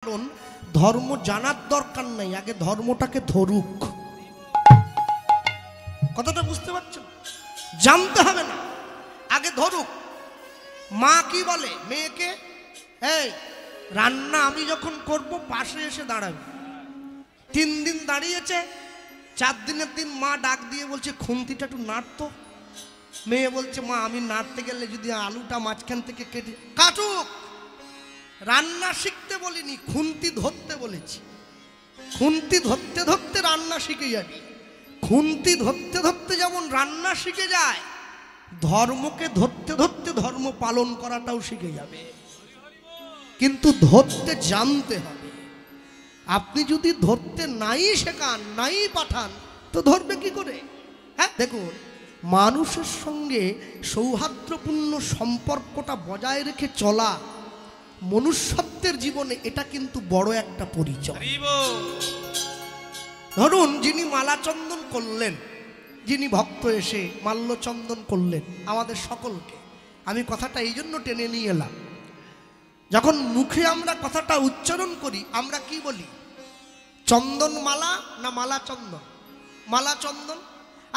কারণ ধর্ম জানার দরকার নাই, আগে ধর্মটাকে ধরুক। কথাটা বুঝতে পারছেন? জানতে হবে না, আগে ধরুক। মা কি বলে মেয়েকে, এই রান্না আমি যখন করব পাশে এসে দাঁড়াবে। 3 দিন দাঁড়িয়েছে, 4 দিনের দিন মা ডাক দিয়ে বলছে খুন্তিটা একটু নাড়তো। মেয়ে বলছে মা আমি নাড়তে গেলে যদি আলুটা মাঝখান থেকে কেটে কাটুক। রান্না শিখতে বলিনি, খুন্তি ধরতে বলেছি। খুন্তি ধরতে ধরতে রান্না শিখে যাবে। খুন্তি ধরতে ধরতে যেমন রান্না শিখে যায়, ধর্মকে ধরতে ধরতে ধর্ম পালন করাটাও শিখে যাবে। কিন্তু ধরতে জানতে হবে। আপনি যদি ধরতে নাই শেখান, নাই পাঠান, তো ধরবে কি করে? হ্যাঁ দেখুন, মানুষের সঙ্গে সৌহার্দ্যপূর্ণ সম্পর্কটা বজায় রেখে চলা মনুষ্যত্বের জীবনে এটা কিন্তু বড় একটা পরিচয়। ধরুন যিনি মালাচন্দন করলেন, যিনি ভক্ত এসে মাল্যচন্দন করলেন আমাদের সকলকে, আমি কথাটা এই জন্য টেনে নিয়ে এলাম। যখন মুখে আমরা কথাটা উচ্চারণ করি আমরা কি বলি? চন্দন মালা না মালা চন্দন? মালা চন্দন।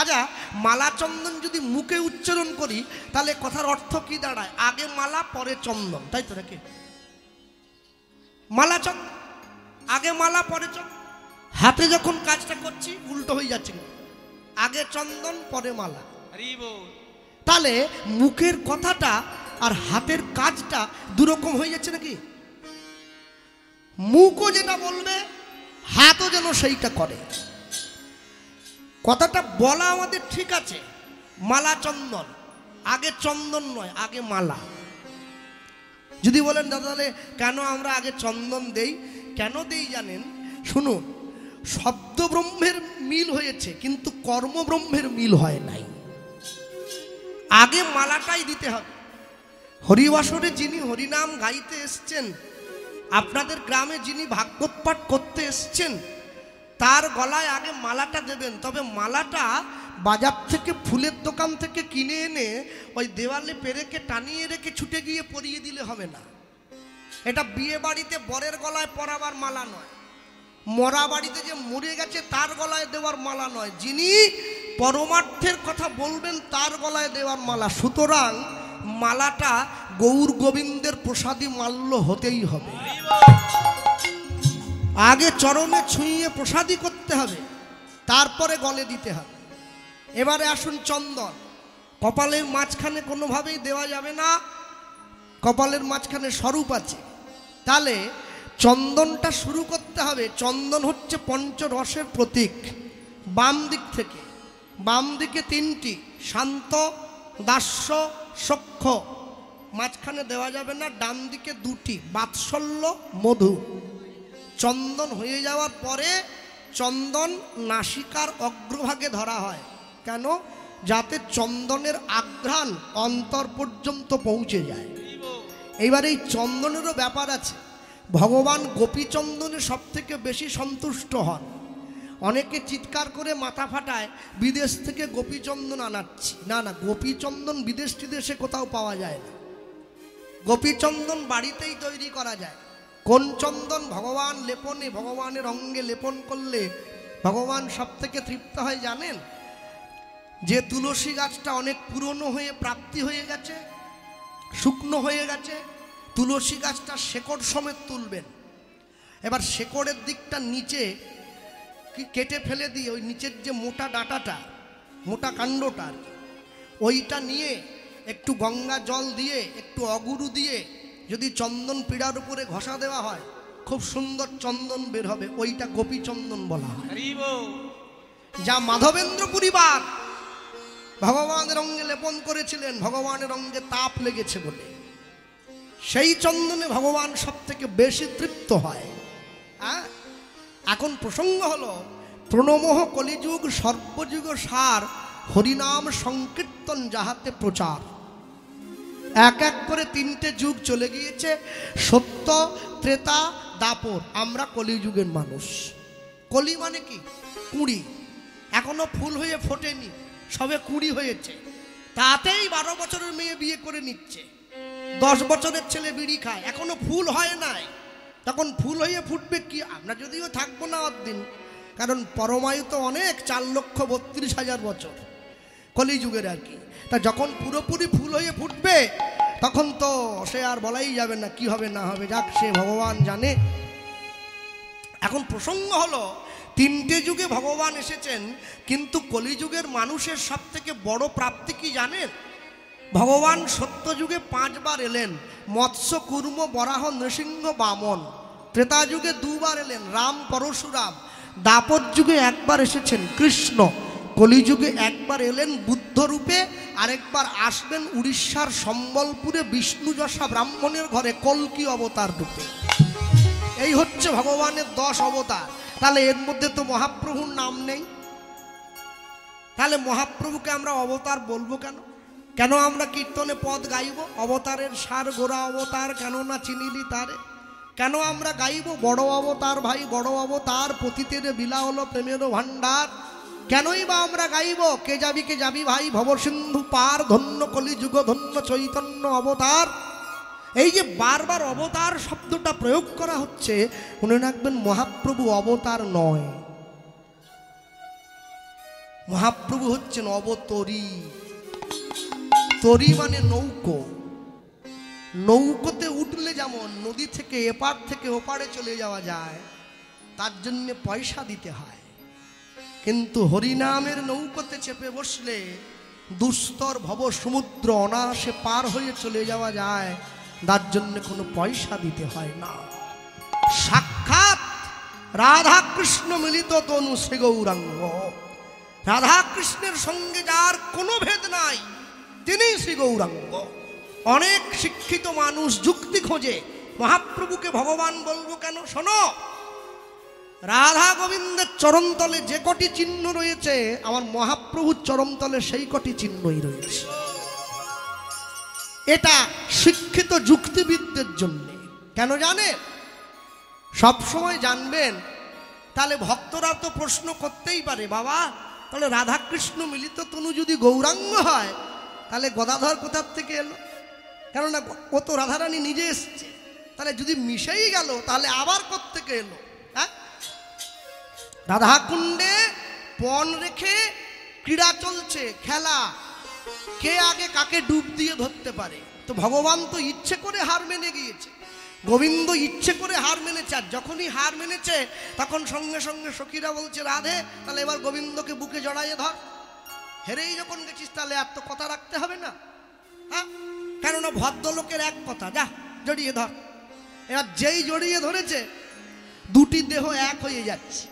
আচ্ছা, মালা চন্দন যদি মুখে উচ্চারণ করি তাহলে কথার অর্থ কি দাঁড়ায়? আগে মালা পরে চন্দন, তাই তো নাকি? মালা চন্দন, আগে মালা পরে চন্দন। হাতে যখন কাজটা করছি উল্টো হয়ে যাচ্ছে, আগে চন্দন পরে মালা। তাহলে মুখের কথাটা আর হাতের কাজটা দুরকম হয়ে যাচ্ছে নাকি? মুখও যেটা বলবে হাতও যেন সেইটা করে। কথাটা বলা আমাদের ঠিক আছে, মালা চন্দন, আগে চন্দন নয় আগে মালা। যদি বলেন দাদা তাহলে কেন আমরা আগে চন্দন দেই? কেন দেই জানেন? শুনুন, শব্দ ব্রহ্মের মিল হয়েছে কিন্তু কর্ম ব্রহ্মের মিল হয় নাই। আগে মালাটাই দিতে হবে। হরিবাসরে যিনি হরিনাম গাইতে এসছেন, আপনাদের গ্রামে যিনি ভাগবত পাঠ করতে এসছেন, তার গলায় আগে মালাটা দেবেন। তবে মালাটা বাজার থেকে ফুলের দোকান থেকে কিনে এনে ওই দেওয়ালে পেরেকে টানিয়ে রেখে ছুটে গিয়ে পরিয়ে দিলে হবে না। এটা বিয়ে বাড়িতে বরের গলায় পরাবার মালা নয়, মরা বাড়িতে যে মরে গেছে তার গলায় দেওয়ার মালা নয়, যিনি পরমার্থের কথা বলবেন তার গলায় দেওয়ার মালা। সুতরাং মালাটা গৌর গোবিন্দের প্রসাদী মাল্য হতেই হবে। আগে চরণে ছুঁয়ে প্রসাদী করতে হবে, তারপরে গলে দিতে হবে। এবারে আসুন চন্দন। কপালের মাঝখানে কোনোভাবেই দেওয়া যাবে না, কপালের মাঝখানে স্বরূপ আছে। তাহলে চন্দনটা শুরু করতে হবে। চন্দন হচ্ছে পঞ্চরসের প্রতীক। বাম দিক থেকে, বাম দিকে 3টি, শান্ত, দাস্য, সখ্য। মাঝখানে দেওয়া যাবে না। ডান দিকে 2টি, বাৎসল্য, মধু। চন্দন হয়ে যাওয়ার পরে চন্দন নাসিকার অগ্রভাগে ধরা হয়। কেন? যাতে চন্দনের আঘ্রাণ অন্তর পর্যন্ত পৌঁছে যায়। এইবার এই চন্দনেরও ব্যাপার আছে। ভগবান গোপীচন্দনে সব থেকে বেশি সন্তুষ্ট হন। অনেকে চিৎকার করে মাথা ফাটায় বিদেশ থেকে গোপীচন্দন আনাচ্ছি। না না, গোপীচন্দন বিদেশ টিদেশে কোথাও পাওয়া যায় না। গোপীচন্দন বাড়িতেই তৈরি করা যায়। কোন চন্দন? ভগবান লেপনে, ভগবানের অঙ্গে লেপন করলে ভগবান সব থেকে তৃপ্ত হয় জানেন? যে তুলসী গাছটা অনেক পুরনো হয়ে প্রাপ্তি হয়ে গেছে, শুকনো হয়ে গেছে, তুলসী গাছটা শেকড় সমেত তুলবেন। এবার শেকড়ের দিকটা নিচে কেটে ফেলে দিয়ে ওই নিচের যে মোটা ডাঁটাটা, মোটা কাণ্ডটা, ওইটা নিয়ে একটু গঙ্গা জল দিয়ে একটু অগুরু দিয়ে যদি চন্দন পীড়ার উপরে ঘষা দেওয়া হয় খুব সুন্দর চন্দন বের হবে। ওইটা গোপী চন্দন বলা হয়। যা মাধবেন্দ্র পরিবার ভগবানের অঙ্গে লেপন করেছিলেন, ভগবানের অঙ্গে তাপ লেগেছে বলে সেই চন্দনে ভগবান সব থেকে বেশি তৃপ্ত হয়। হ্যাঁ, এখন প্রসঙ্গ হলো প্রণমোহ কলিযুগ সর্বযুগ সার, হরিনাম সংকীর্তন যাহাতে প্রচার। এক এক করে 3টে যুগ চলে গিয়েছে, সত্য, ত্রেতা, দাপর। আমরা কলিযুগের মানুষ। কলি মানে কি? কুঁড়ি। এখনো ফুল হয়ে ফোটেনি, সবে কুঁড়ি হয়েছে। তাতেই 12 বছরের মেয়ে বিয়ে করে নিচ্ছে, 10 বছরের ছেলে বিড়ি খায়, এখনো ফুল হয় নাই। তখন ফুল হয়ে ফুটবে কি, আমরা যদিও থাকবো না দিন, কারণ পরমায়ু তো অনেক 4,32,000 বছর কলিযুগের আর কি। তা যখন পুরোপুরি ফুল হয়ে ফুটবে তখন তো সে আর বলাই যাবে না কি হবে না হবে, যাক সে ভগবান জানে। এখন প্রসঙ্গ হলো 3টে যুগে ভগবান এসেছেন, কিন্তু কলিযুগের মানুষের সব থেকে বড় প্রাপ্তি কি জানেন? ভগবান সত্য যুগে 5 বার এলেন, মৎস্য কুর্ম বরাহ নৃসিংহ বামন। ত্রেতা যুগে 2 বার এলেন, রাম পরশুরাম। দাপর যুগে 1 বার এসেছেন কৃষ্ণ। কলিযুগে 1 বার এলেন বুদ্ধ রূপে, আরেকবার আসবেন উড়িষ্যার সম্বলপুরে বিষ্ণুযশা ব্রাহ্মণের ঘরে কল্কি অবতার রূপে। এই হচ্ছে ভগবানের 10 অবতার। তাহলে এর মধ্যে তো মহাপ্রভুর নাম নেই, তাহলে মহাপ্রভুকে আমরা অবতার বলবো কেন? কেন আমরা কীর্তনে পদ গাইব অবতারের সার গোরা অবতার কেন না চিনিলি তারে? কেন আমরা গাইব বড় অবতার ভাই বড় অবতার, পতিতের বিলা হলো প্রেমের ভান্ডার? কেনই বা আমরা গাইব কে যাবি ভাই ভবসিন্ধু পার, ধন্য কলিযুগ ধন্য চৈতন্য অবতার। এই যে বারবার অবতার শব্দটা প্রয়োগ করা হচ্ছে, মনে রাখবেন মহাপ্রভু অবতার নয়, মহাপ্রভু হচ্ছেন অবতরী। তরী মানে নৌকো, নৌকোতে উঠলে যেমন নদী থেকে এপার থেকে ওপারে চলে যাওয়া যায়, তার জন্য পয়সা দিতে হয়, কিন্তু হরিনামের নৌকোতে চেপে বসলে দুস্তর ভব সমুদ্র অনায়াসে পার হয়ে চলে যাওয়া যায়, তার জন্য কোনো পয়সা দিতে হয় না। সাক্ষাৎ রাধা কৃষ্ণ মিলিত তনু শ্রী গৌরাঙ্গ, রাধা কৃষ্ণের সঙ্গে যার কোনো ভেদ নাই তিনি শ্রী গৌরাঙ্গ। অনেক শিক্ষিত মানুষ যুক্তি খোঁজে মহাপ্রভুকে ভগবান বলবো কেন? শোনো, রাধা গোবিন্দের চরণতলে যে কটি চিহ্ন রয়েছে, আমার মহাপ্রভুর চরণতলে সেই কটি চিহ্নই রয়েছে। এটা শিক্ষিত যুক্তিবিদদের জন্য। কেন জানে? সব সময় জানবেন, তাহলে ভক্তরা তো প্রশ্ন করতেই পারে, বাবা তাহলে রাধাকৃষ্ণ মিলিত তনু যদি গৌরাঙ্গ হয়, তাহলে গদাধর কোথার থেকে এলো? কেননা ও তো রাধারানী নিজে এসছে, তাহলে যদি মিশেই গেল তাহলে আবার কোত্থেকে এলো? হ্যাঁ, রাধাকুণ্ডে পণ রেখে ক্রীড়া চলছে, খেলা, কে আগে কাকে ডুব দিয়ে ধরতে পারে। তো ভগবান তো ইচ্ছে করে হার মেনে গিয়েছে, গোবিন্দ ইচ্ছে করে হার মেনেছে। আর যখনই হার মেনেছে তখন সঙ্গে সঙ্গে সখীরা বলছে, রাধে তাহলে এবার গোবিন্দকে বুকে জড়াইয়ে ধর। হেরেই যখন গেছিস তাহলে আর তো কথা রাখতে হবে না। হ্যাঁ, কেননা ভদ্রলোকের এক কথা, যা জড়িয়ে ধর। এবার যেই জড়িয়ে ধরেছে দুটি দেহ এক হয়ে যাচ্ছে।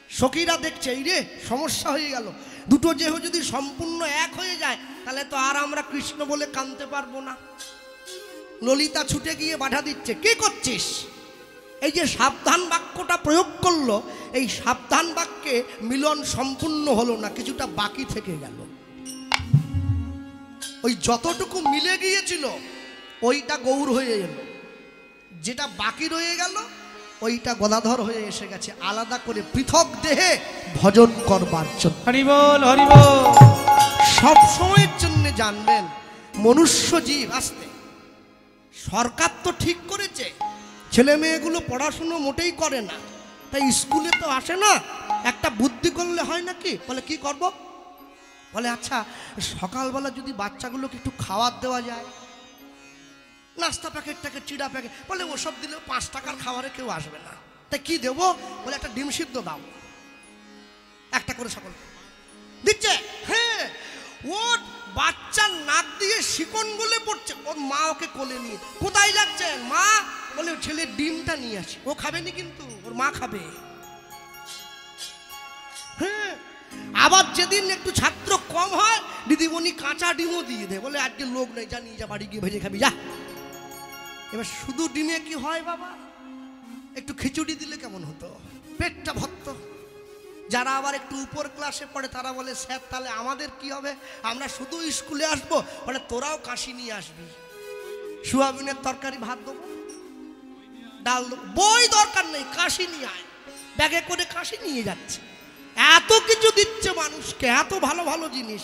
সখীরা দেখছে এই রে সমস্যা হয়ে গেল, দুটো দেহ যদি সম্পূর্ণ এক হয়ে যায় তাহলে তো আর আমরা কৃষ্ণ বলে কাঁদতে পারবো না। ললিতা ছুটে গিয়ে বাধা দিচ্ছে, কি করছিস? এই যে সাবধান বাক্যটা প্রয়োগ করলো, এই সাবধান বাক্যে মিলন সম্পূর্ণ হলো না, কিছুটা বাকি থেকে গেল। ওই যতটুকু মিলে গিয়েছিল ওইটা গৌর হয়ে এলো, যেটা বাকি রয়ে গেল ওইটা গদাধর হয়ে এসে গেছে, আলাদা করে পৃথক দেহে ভজন করবার জন্য। হরি বল হরি বল। সব সময়ের জন্য জানবেন মনুষ্য জীব আসতে, সরকার তো ঠিক করেছে ছেলে মেয়েগুলো পড়াশুনো মোটেই করে না, তাই স্কুলে তো আসে না, একটা বুদ্ধি করলে হয় নাকি? বলে কি করব? বলে আচ্ছা সকালবেলা যদি বাচ্চাগুলোকে একটু খাবার দেওয়া যায়, নাস্তা প্যাকেটটাকে চিড়া প্যাকেট, বলে ওসব দিলেও 5 টাকার খাবারে কেউ আসবে না, তাই কি দেবো? বলে একটা ডিম সিদ্ধ দাও, একটা করে সকল দিচ্ছে। হ্যাঁ, ওর বাচ্চার নাক দিয়ে শিকন গলে পড়ছে, ওর মা ওকে কোলে নিয়ে, কোথায় যাচ্ছেন মা? বলে ছেলের ডিমটা নিয়ে আসি, ও খাবেনি কিন্তু ওর মা খাবে। হ্যাঁ, আবার যেদিন একটু ছাত্র কম হয় দিদিমণি কাঁচা ডিমও দিয়ে দেয়, বলে আজকে লোক নেই, যা নিয়ে যা বাড়ি গিয়ে ভেজে খাবি যা। এবার শুধু ডিমে কি হয় বাবা? একটু খিচুড়ি দিলে কেমন হতো, পেটটা ভর্ত। যারা আবার একটু উপর ক্লাসে পড়ে তারা বলে স্যার তাহলে আমাদের কি হবে? আমরা শুধু স্কুলে আসবো? বলে তোরাও কাশি নিয়ে আসবি, সোয়াবিনের তরকারি ভাত দেবো, ডাল দেবো, বই দরকার নেই, কাশি নিয়ে আয়। ব্যাগে করে কাশি নিয়ে যাচ্ছে, এত কিছু দিচ্ছে মানুষকে, এত ভালো ভালো জিনিস,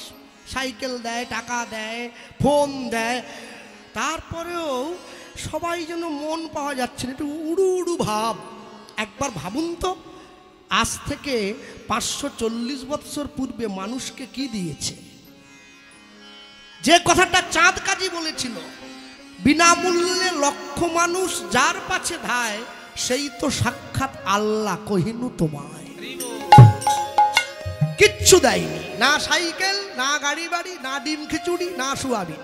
সাইকেল দেয়, টাকা দেয়, ফোন দেয়, তারপরেও সবাই যেন মন পাওয়া যাচ্ছে না, একটু উড়ু উড়ু ভাব। একবার ভাবুন তো, আজ থেকে 540 বৎসর পূর্বে মানুষকে কি দিয়েছে? যে কথাটা চাঁদ কাজী বলেছিল, বিনামূল্যে লক্ষ মানুষ যার পাছে ধায়, সেই তো সাক্ষাৎ আল্লাহ কহিনু তোমায়। কিচ্ছু দেয়নি, না সাইকেল, না গাড়ি বাড়ি, না ডিম খিচুড়ি, না সোয়াবিন।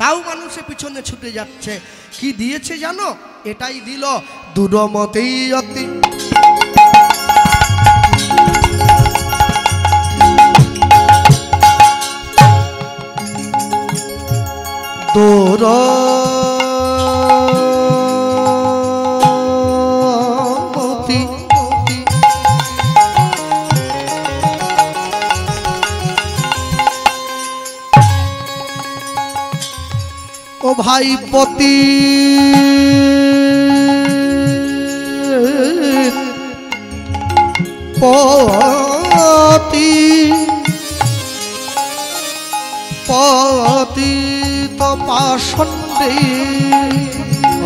তাও মানুষের পিছনে ছুটে যাচ্ছে। কি দিয়েছে জানো? এটাই দিল, দূরমতি অতি দূরমতি ও ভাইপতি পতি পতি তো পাষণ্ডে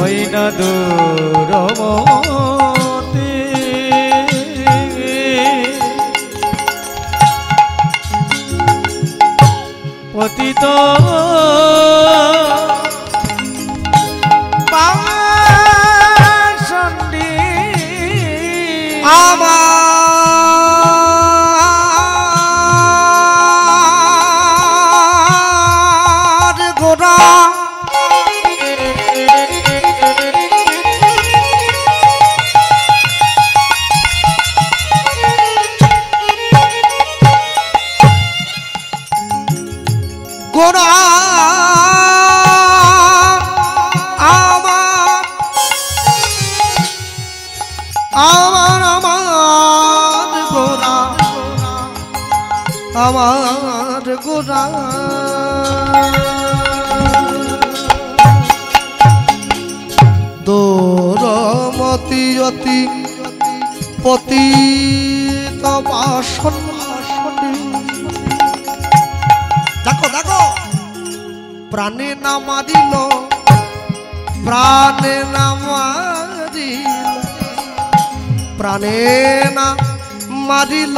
ওই না দূরমতি পতিত পাষণ্ডে আমার গোরা গোরা আমার গোরা দূরমতি অতি পতিত পাষণ্ডে। দেখো দেখো, প্রাণে না মারিল, প্রাণে না মারিল, প্রাণে না মারিল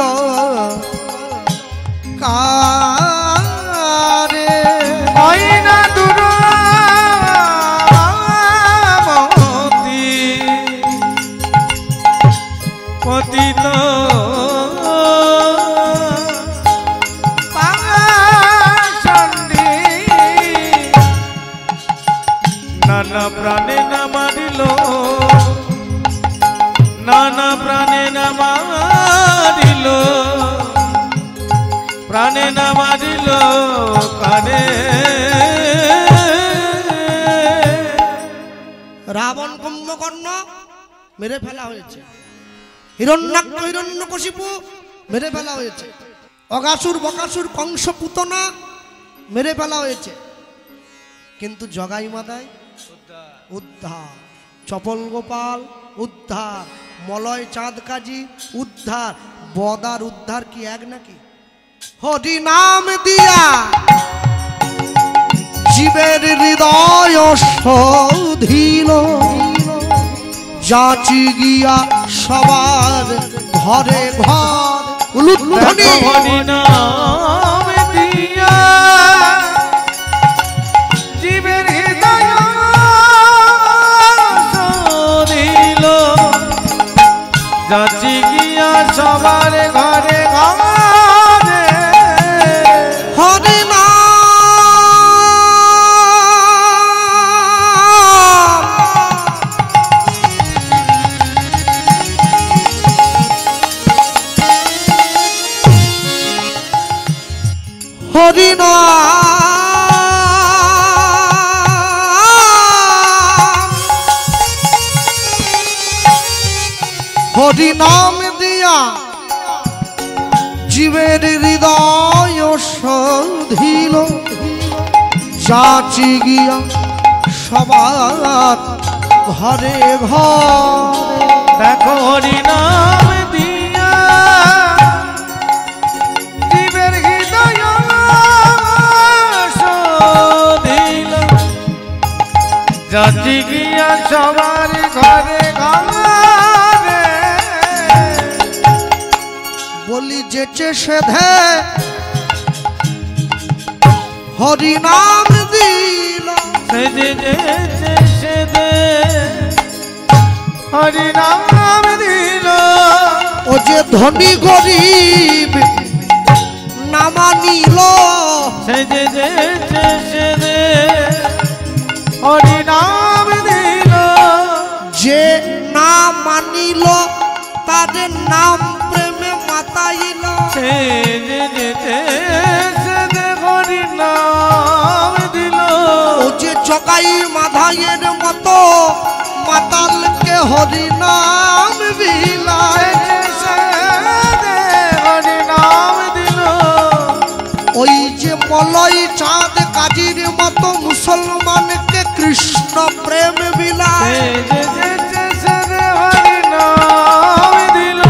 কারে ওই না দূরমতি পতিত পাষণ্ডে নানা প্রাণে না মারিল, নানা প্রাণে না মারিল, প্রাণে না মারিল কানে। রাবণ কুম্ভকর্ণ মেরে ফেলা হয়েছে, হিরণ্যাক্ষ হিরণ্যকশিপু মেরে ফেলা হয়েছে, অগাসুর বকাসুর কংস পুতনা মেরে ফেলা হয়েছে, কিন্তু জগাই মাদাই উদ্ধার, চপল গোপাল উদ্ধার, মলয় চাঁদ কাজী উদ্ধার। বদার উদ্ধার কি এক নাকি? হরি নাম দিয়া জীবের হৃদয় শোধিল, যাচি গিয়া সবার ঘরে ঘর। উলুধ্বনি হরি নাম দিয়া জীবের হৃদয় শোধিল, যাচি গিয়া সবার ঘরে ঘরে। হরি নাম হরি নাম হরি নাম দিয়া জীবের হৃদয় শোধিল, যাচি গিয়া সবার ঘরে ঘরে। দেখো হরি নাম দিয়া জীবের হৃদয় শোধিল, যাচি সবার ঘরে ঘরে বলি যেচে সেধে হরি নাম দিল সেজে যেচে সেদে হরি নাম দিল ও যে ধনী গরিব না মানিল সেজে যেচে সেদে হরি নাম দিল যে না মানিল তাদের নাম প্রেমে মাতাইল সেজে যেচে সেদে হরি নাম দিল ও যে জগাই মাধাইয়ের মতো মাতালকে হরি নাম বিলায় সেদে হরি নাম দিল ওই যে মলয় চাঁদ কাজীর মতো মুসলমানকে কৃষ্ণ প্রেম বিলায় সেজে যেচে সেদে হরি নাম দিল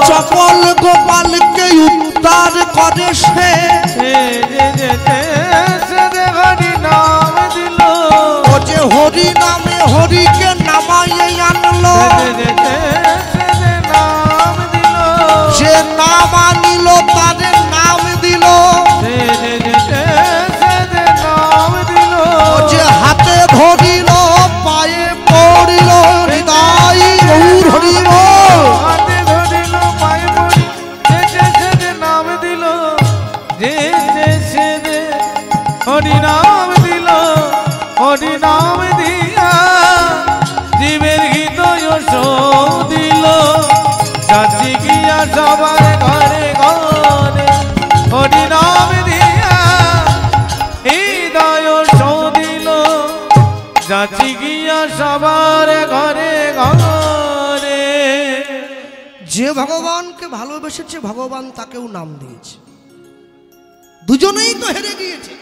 চপল গোপালকে উদ্ধার করে সে সেজে যেচে সেদে হরি নাম দিল ও যে হরি নামে হরিকে নামাইয়ে আনলো সেজে যেচে সেদে নাম দিল যে নাম আনিল তাদের নাম দিল সেজে যেচে সেদে নাম দিল ও যে হাতে ধরিল পায়ে পড়িল হৃদয় গৌর হরিব হাতে ধরিল পায়ে পড়ি যেচে সেদে নাম দিল যেচে সেদে হরি নাম দিল হরি নাম দিয়া জীবের হৃদয় দিল চাচি গিয়া সবার ঘরে ঘরে হরি নাম দিয়া হৃদয় দিল চাচি গিয়া সবার ঘরে ঘরে যে ভগবানকে ভালোবেসেছে ভগবান তাকেও নাম দিয়েছে দুজনেই তো হেরে গিয়েছে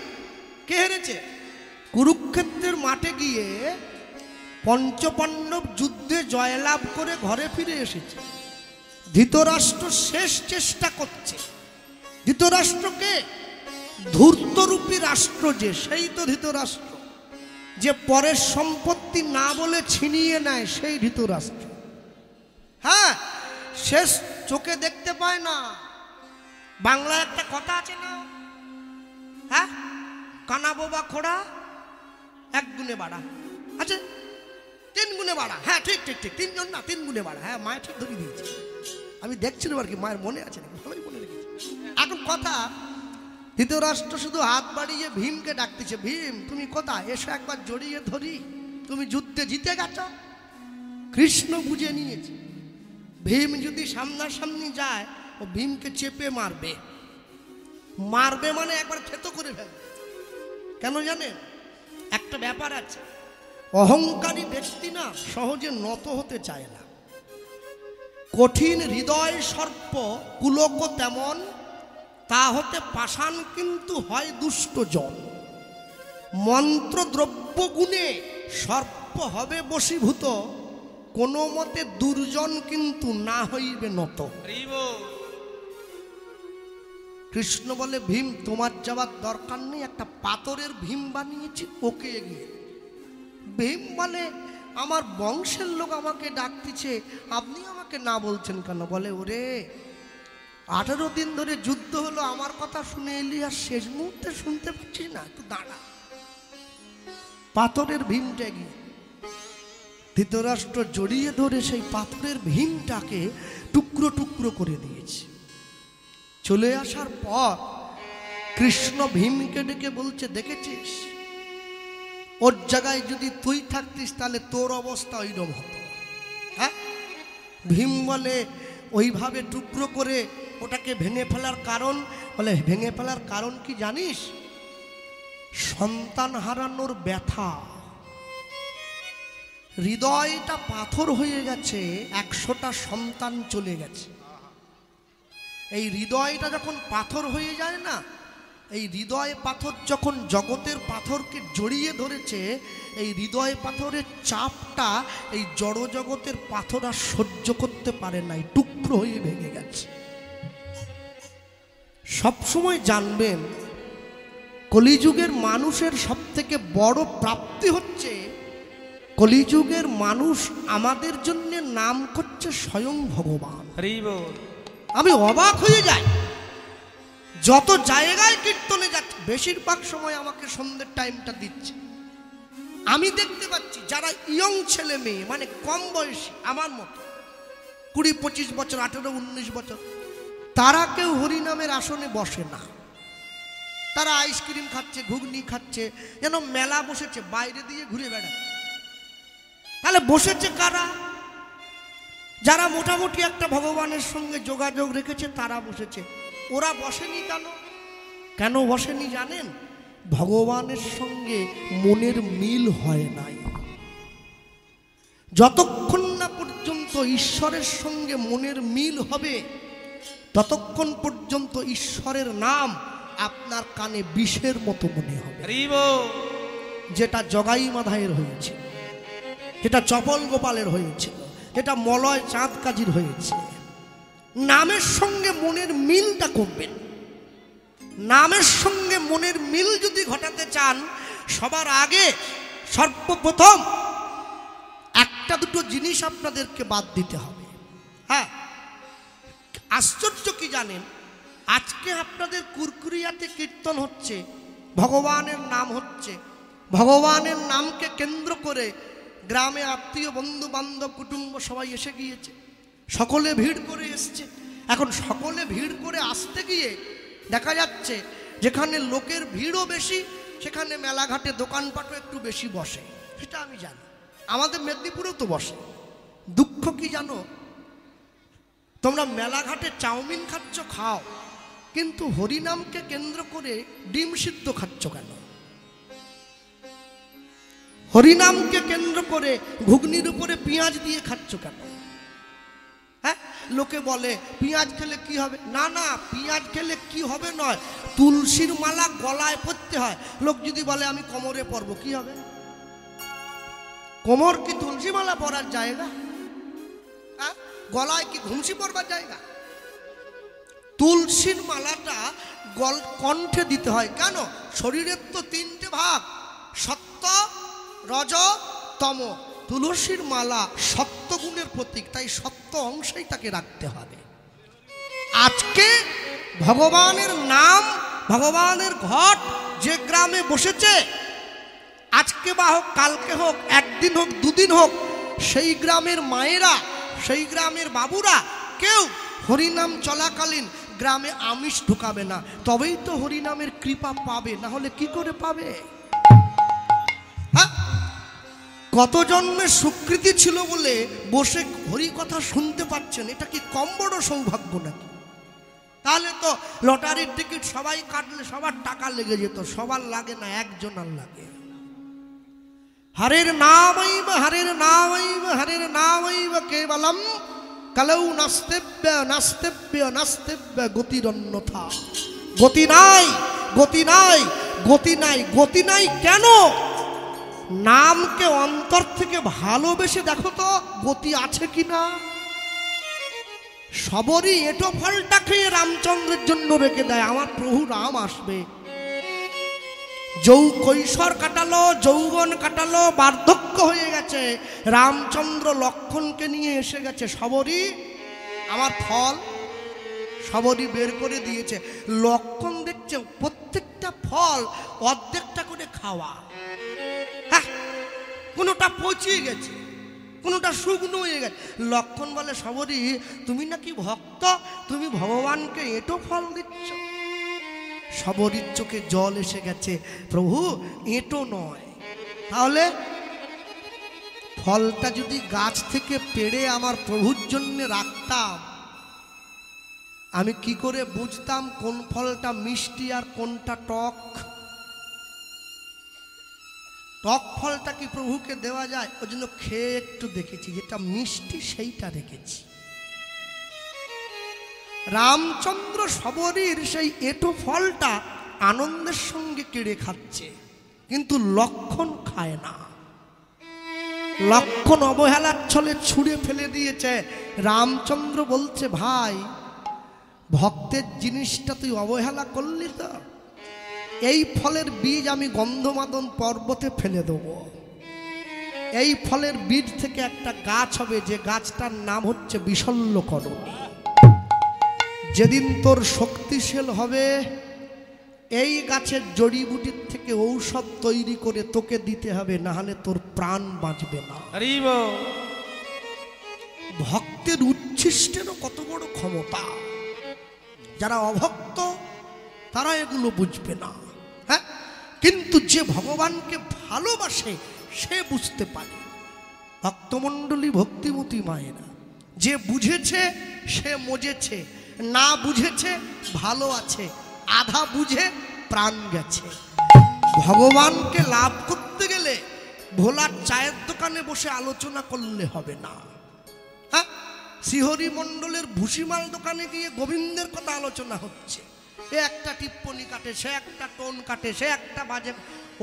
কে হেরেছে কুরুক্ষেত্রের মাঠে গিয়ে পঞ্চপাণ্ডব যুদ্ধে জয়লাভ করে ঘরে ফিরে এসেছে ধৃতরাষ্ট্র শেষ চেষ্টা করছে ধৃতরাষ্ট্রকে ধূর্তরূপী রাষ্ট্র যে সেই তো ধৃতরাষ্ট্র যে পরের সম্পত্তি না বলে ছিনিয়ে নেয় সেই ধৃতরাষ্ট্র হ্যাঁ শেষ চোখে দেখতে পায় না বাংলায় একটা কথা আছে না হ্যাঁ কানা বোবা খোড়া এক গুণে বাড়া আচ্ছা 3 গুণে বাড়া হ্যাঁ ঠিক ঠিক ঠিক 3 জন না 3 গুণে বাড়া হ্যাঁ মায়ের ঠিক ধরে দিয়েছে আমি দেখছিলাম আর কি মায়ের মনে আছে নাকি ভালোই মনে রেখেছি এখন কথা ধৃতরাষ্ট্র শুধু হাত বাড়িয়ে ভীমকে ডাকতেছে ভীম তুমি কোথায় এসো একবার জড়িয়ে ধরি তুমি যুদ্ধে জিতে গেছ কৃষ্ণ বুঝে নিয়েছে ভীম যদি সামনাসামনি যায় ও ভীমকে চেপে মারবে মারবে মানে একবার থেতো করে ফেলবে কেন জানেন একটা ব্যাপার আছে অহংকারী ব্যক্তি না সহজে নত হতে চায় না কঠিন হৃদয় সর্প কুলক তেমন তা হতে পাষাণ কিন্তু হয় দুষ্ট জন মন্ত্র দ্রব্য গুণে সর্প হবে বশীভূত কোনো মতে দুর্জন কিন্তু না হইবে নত কৃষ্ণ বলে ভীম তোমার যাওয়ার দরকার নেই একটা পাথরের ভীম বানিয়েছি ওকে এগিয়ে ভীম বলে আমার বংশের লোক আমাকে ডাকতেছে আপনি আমাকে না বলছেন কেন বলে ওরে 18 দিন ধরে যুদ্ধ হলো আমার কথা শুনে এলি আর শেষ মুহূর্তে শুনতে পাচ্ছিস না একটু দাঁড়া পাথরের ভীমটা এগিয়ে ধৃতরাষ্ট্র জড়িয়ে ধরে সেই পাথরের ভীমটাকে টুকরো টুকরো করে দিয়েছে চলে আসার পর কৃষ্ণ ভীমকে ডেকে বলছে দেখেছিস ওর জায়গায় যদি তুই থাকতিস তাহলে তোর অবস্থা ওইরকম হতো হ্যাঁ ভীম বলে ওইভাবে টুকরো করে ওটাকে ভেঙে ফেলার কারণ বলে ভেঙে ফেলার কারণ কি জানিস সন্তান হারানোর ব্যথা হৃদয়টা পাথর হয়ে গেছে 100টা সন্তান চলে গেছে এই হৃদয়টা যখন পাথর হয়ে যায় না এই হৃদয় পাথর যখন জগতের পাথরকে জড়িয়ে ধরেছে এই হৃদয় পাথরের চাপটা এই জড় জগতের পাথর আর সহ্য করতে পারে নাই টুকরো হয়ে ভেঙে গেছে সবসময় জানবেন কলিযুগের মানুষের সবথেকে বড় প্রাপ্তি হচ্ছে কলিযুগের মানুষ আমাদের জন্য নাম করছে স্বয়ং ভগবান। আমি অবাক হয়ে যাই, যত জায়গায় কীর্তনে যাচ্ছে বেশিরভাগ সময় আমাকে সন্ধ্যের টাইমটা দিচ্ছে। আমি দেখতে পাচ্ছি যারা ইয়ং ছেলে মেয়ে, মানে কম বয়সী আমার মতো 20-25 বছর, 18-19 বছর, তারা কেউ হরিনামের আসনে বসে না। তারা আইসক্রিম খাচ্ছে, ঘুগনি খাচ্ছে, যেন মেলা বসেছে, বাইরে দিয়ে ঘুরে বেড়াচ্ছে। তাহলে বসেছে কারা? যারা মোটামুটি একটা ভগবানের সঙ্গে যোগাযোগ রেখেছে তারা বসেছে। ওরা বসেনি কেন? কেন বসেনি জানেন? ভগবানের সঙ্গে মনের মিল হয় নাই। যতক্ষণ না পর্যন্ত ঈশ্বরের সঙ্গে মনের মিল হবে ততক্ষণ পর্যন্ত ঈশ্বরের নাম আপনার কানে বিষের মতো মনে হবে। যেটা জগাই মাধায়ের হয়েছে, যেটা চপল গোপালের হয়েছিল, যেটা মলয় চাঁদ কাজীর হয়েছে। নামের সঙ্গে মনের মিলটা করবেন। নামের সঙ্গে মনের মিল যদি ঘটাতে চান, সবার আগে সর্বপ্রথম একটা দুটো জিনিস আপনাদেরকে বাদ দিতে হবে। হ্যাঁ, আশ্চর্য কি জানেন, আজকে আপনাদের কুরকুরিয়াতে কীর্তন হচ্ছে, ভগবানের নাম হচ্ছে, ভগবানের নামকে কেন্দ্র করে গ্রামে আত্মীয় বন্ধু বান্ধব কুটুম্ব সবাই এসে গিয়েছে, সকলে ভিড় করে এসছে। এখন সকলে ভিড় করে আসতে গিয়ে দেখা যাচ্ছে যেখানে লোকের ভিড়ও বেশি সেখানে মেলাঘাটে দোকানপাটও একটু বেশি বসে, সেটা আমি জানি। আমাদের মেদিনীপুরেও তো বসে। দুঃখ কি জানো, তোমরা মেলাঘাটে চাউমিন খাচ্ছ, খাও, কিন্তু হরিনামকে কেন্দ্র করে ডিম সিদ্ধ খাচ্ছ কেন? হরিনামকে কেন্দ্র করে ঘুগনির উপরে পেঁয়াজ দিয়ে খাচ্ছ কেন? হ্যাঁ, লোকে বলে পেঁয়াজ খেলে কি হবে। না না, পেঁয়াজ খেলে কি হবে নয়, তুলসীর মালা গলায় পরতে হয়। লোক যদি বলে আমি কোমরে পরবো, কি হবে? কোমর কি তুলসী মালা পরার জায়গা? হ্যাঁ, গলায় কি ঘুমসি পরবার জায়গা? তুলসীর মালাটা কণ্ঠে দিতে হয় কেন? শরীরের তো 3টে ভাগ, সত্য, রজ, তম। তুলসীর মালা সত্যগুণের প্রতীক, তাই সত্য অংশেই তাকে রাখতে হবে। আজকে ভগবানের নাম, ভগবানের ঘট যে গ্রামে বসেছে, আজকে বা হোক, কালকে হোক, একদিন হোক, দুদিন হোক, সেই গ্রামের মায়েরা, সেই গ্রামের বাবুরা কেউ হরিনাম চলাকালীন গ্রামে আমিষ ঢুকাবে না, তবেই তো হরিনামের কৃপা পাবে, না হলে কি করে পাবে? হ্যাঁ, কত জন্মের স্বীকৃতি ছিল বলে বসে হরি কথা শুনতে পাচ্ছেন, এটা কি কম বড় সৌভাগ্য নাকি? তাহলে তো লটারির টিকিট সবাই কাটলে সবার টাকা লেগে যেত, সবার লাগে না, একজনের লাগে। হরের নামৈব হরের নামৈব হরের নামৈব কেবলম কালৌ নাস্তেব্য নাস্তেব্য নাস্তেব্য গতিরন্যথা। গতি নাই, গতি নাই, গতি নাই। গতি নাই কেন? নামকে অন্তর থেকে ভালোবেসে দেখো তো গতি আছে কিনা। সবরই এঁটো ফলটা খেয়ে রামচন্দ্রের জন্য রেখে দেয়, আমার প্রভু রাম আসবে। কৈশোর কাটালো, যৌবন কাটালো, বার্ধক্য হয়ে গেছে, রামচন্দ্র লক্ষণকে নিয়ে এসে গেছে। সবরই আমার ফল, সবরই বের করে দিয়েছে। লক্ষণ দেখছে প্রত্যেকটা ফল অর্ধেকটা করে খাওয়া। হ্যাঁ, কোনোটা পচিয়ে গেছে, কোনোটা শুকনো হয়ে গেছে। লক্ষণ বলে সবরই তুমি নাকি ভক্ত, তুমি ভগবানকে এঁটো ফল দিচ্ছ। সবরীর চোখে জল এসে গেছে, প্রভু এঁটো নয়, তাহলে ফলটা যদি গাছ থেকে পেড়ে আমার প্রভুর জন্য রাখতাম, আমি কি করে বুঝতাম কোন ফলটা মিষ্টি আর কোনটা টক? টক ফলটা কি প্রভুকে দেওয়া যায়? ওই জন্য খেয়ে একটু দেখেছি, যেটা মিষ্টি সেইটা রেখেছি। রামচন্দ্র সবরীর সেই এঁটো ফলটা আনন্দের সঙ্গে কেড়ে খাচ্ছে, কিন্তু লক্ষণ খায় না। লক্ষণ অবহেলার ছলে ছুঁড়ে ফেলে দিয়েছে। রামচন্দ্র বলছে, ভাই ভক্তের জিনিসটা তুই অবহেলা করলি তো, এই ফলের বীজ আমি গন্ধমাদন পর্বতে ফেলে দেব। এই ফলের বীজ থেকে একটা গাছ হবে, যে গাছটার নাম হচ্ছে বিশল্যকরণী। যেদিন তোর শক্তিশাল হবে, এই গাছের জড়িবুটির থেকে ঔষধ তৈরি করে তোকে দিতে হবে, না হলে তোর প্রাণ বাঁচবে না। ভক্তের উচ্ছিষ্টেরও কত বড় ক্ষমতা, যারা অভক্ত তারা এগুলো বুঝবে না। হ্যাঁ, কিন্তু যে ভগবানকে ভালোবাসে সে বুঝতে পারে। ভক্তমণ্ডলী, ভক্তিমতী মায়েরা, যে বুঝেছে সে মজেছে, না বুঝেছে ভালো আছে, আধা বুঝে প্রাণ গেছে। ভগবানকে লাভ করতে গেলে ভোলার চায়ের দোকানে বসে আলোচনা করলে হবে না। হ্যাঁ, শ্রীহরি মণ্ডলের ভুসিমাল দোকানে গিয়ে গোবিন্দের কথা আলোচনা হচ্ছে, এ একটা টিপ্পনি কাটে, সে একটা টোন কাটে, সে একটা বাজে,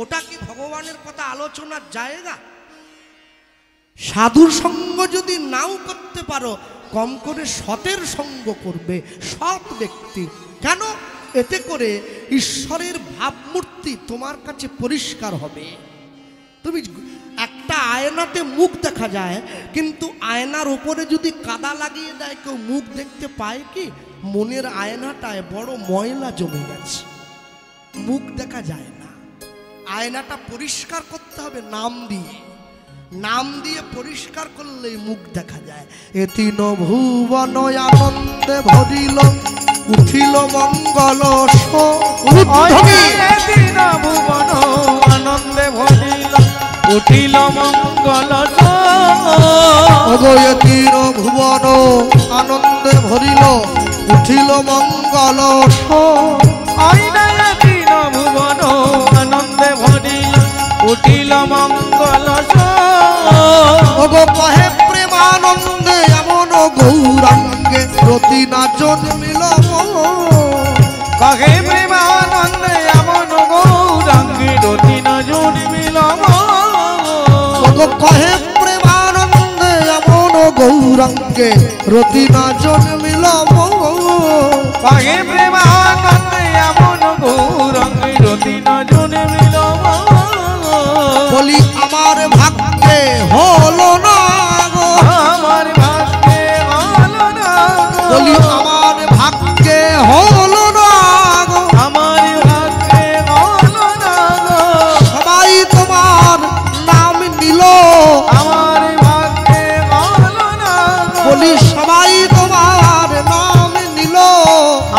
ওটা কি ভগবানের কথা আলোচনার জায়গা? সাধুর সঙ্গ যদি নাও করতে পারো, কম করে সতের সঙ্গ করবে, সৎ ব্যক্তি। কেন? এতে করে ঈশ্বরের ভাবমূর্তি তোমার কাছে পরিষ্কার হবে। তুমি একটা আয়নাতে মুখ দেখা যায়, কিন্তু আয়নার উপরে যদি কাদা লাগিয়ে দেয়, কেউ মুখ দেখতে পায় কি? মনের আয়নাটায় বড় ময়লা জমে গেছে, মুখ দেখা যায় না। আয়নাটা পরিষ্কার করতে হবে নাম দিয়ে, নাম দিয়ে পরিষ্কার করলেই মুখ দেখা যায়। এ তিন ভুবন আনন্দে ভরিল, উঠিল মঙ্গল ভুবন আনন্দে ভরিল, উঠিল মঙ্গল। এ তিন ভুবন আনন্দে ভরিল, উঠিল মঙ্গল। তিন ভুবন আনন্দে ভরিল, উঠিল মঙ্গল। কহে প্রেমানন্দে এমন গৌরাঙ্গে রতি না জন্মিল। কহে প্রেমানন্দে এমন গৌরাঙ্গে রতি না জন্মিল। কহে প্রেমানন্দে এমন গৌরাঙ্গে রতি না জন্মিল। কহে প্রেমানন্দে এমন গৌরাঙ্গে রতি না জন্মিল। বলি আমার ভাগ্যে হলো না গো, আমার ভাগ্যে হলো না। বলি আমার ভাগ্যে হলো না গো, আমার ভাগ্যে হলো না। সবাই তোমার নাম নিল, আমার ভাগ্যে হলো না। বলি সবাই তোমার নাম নিল,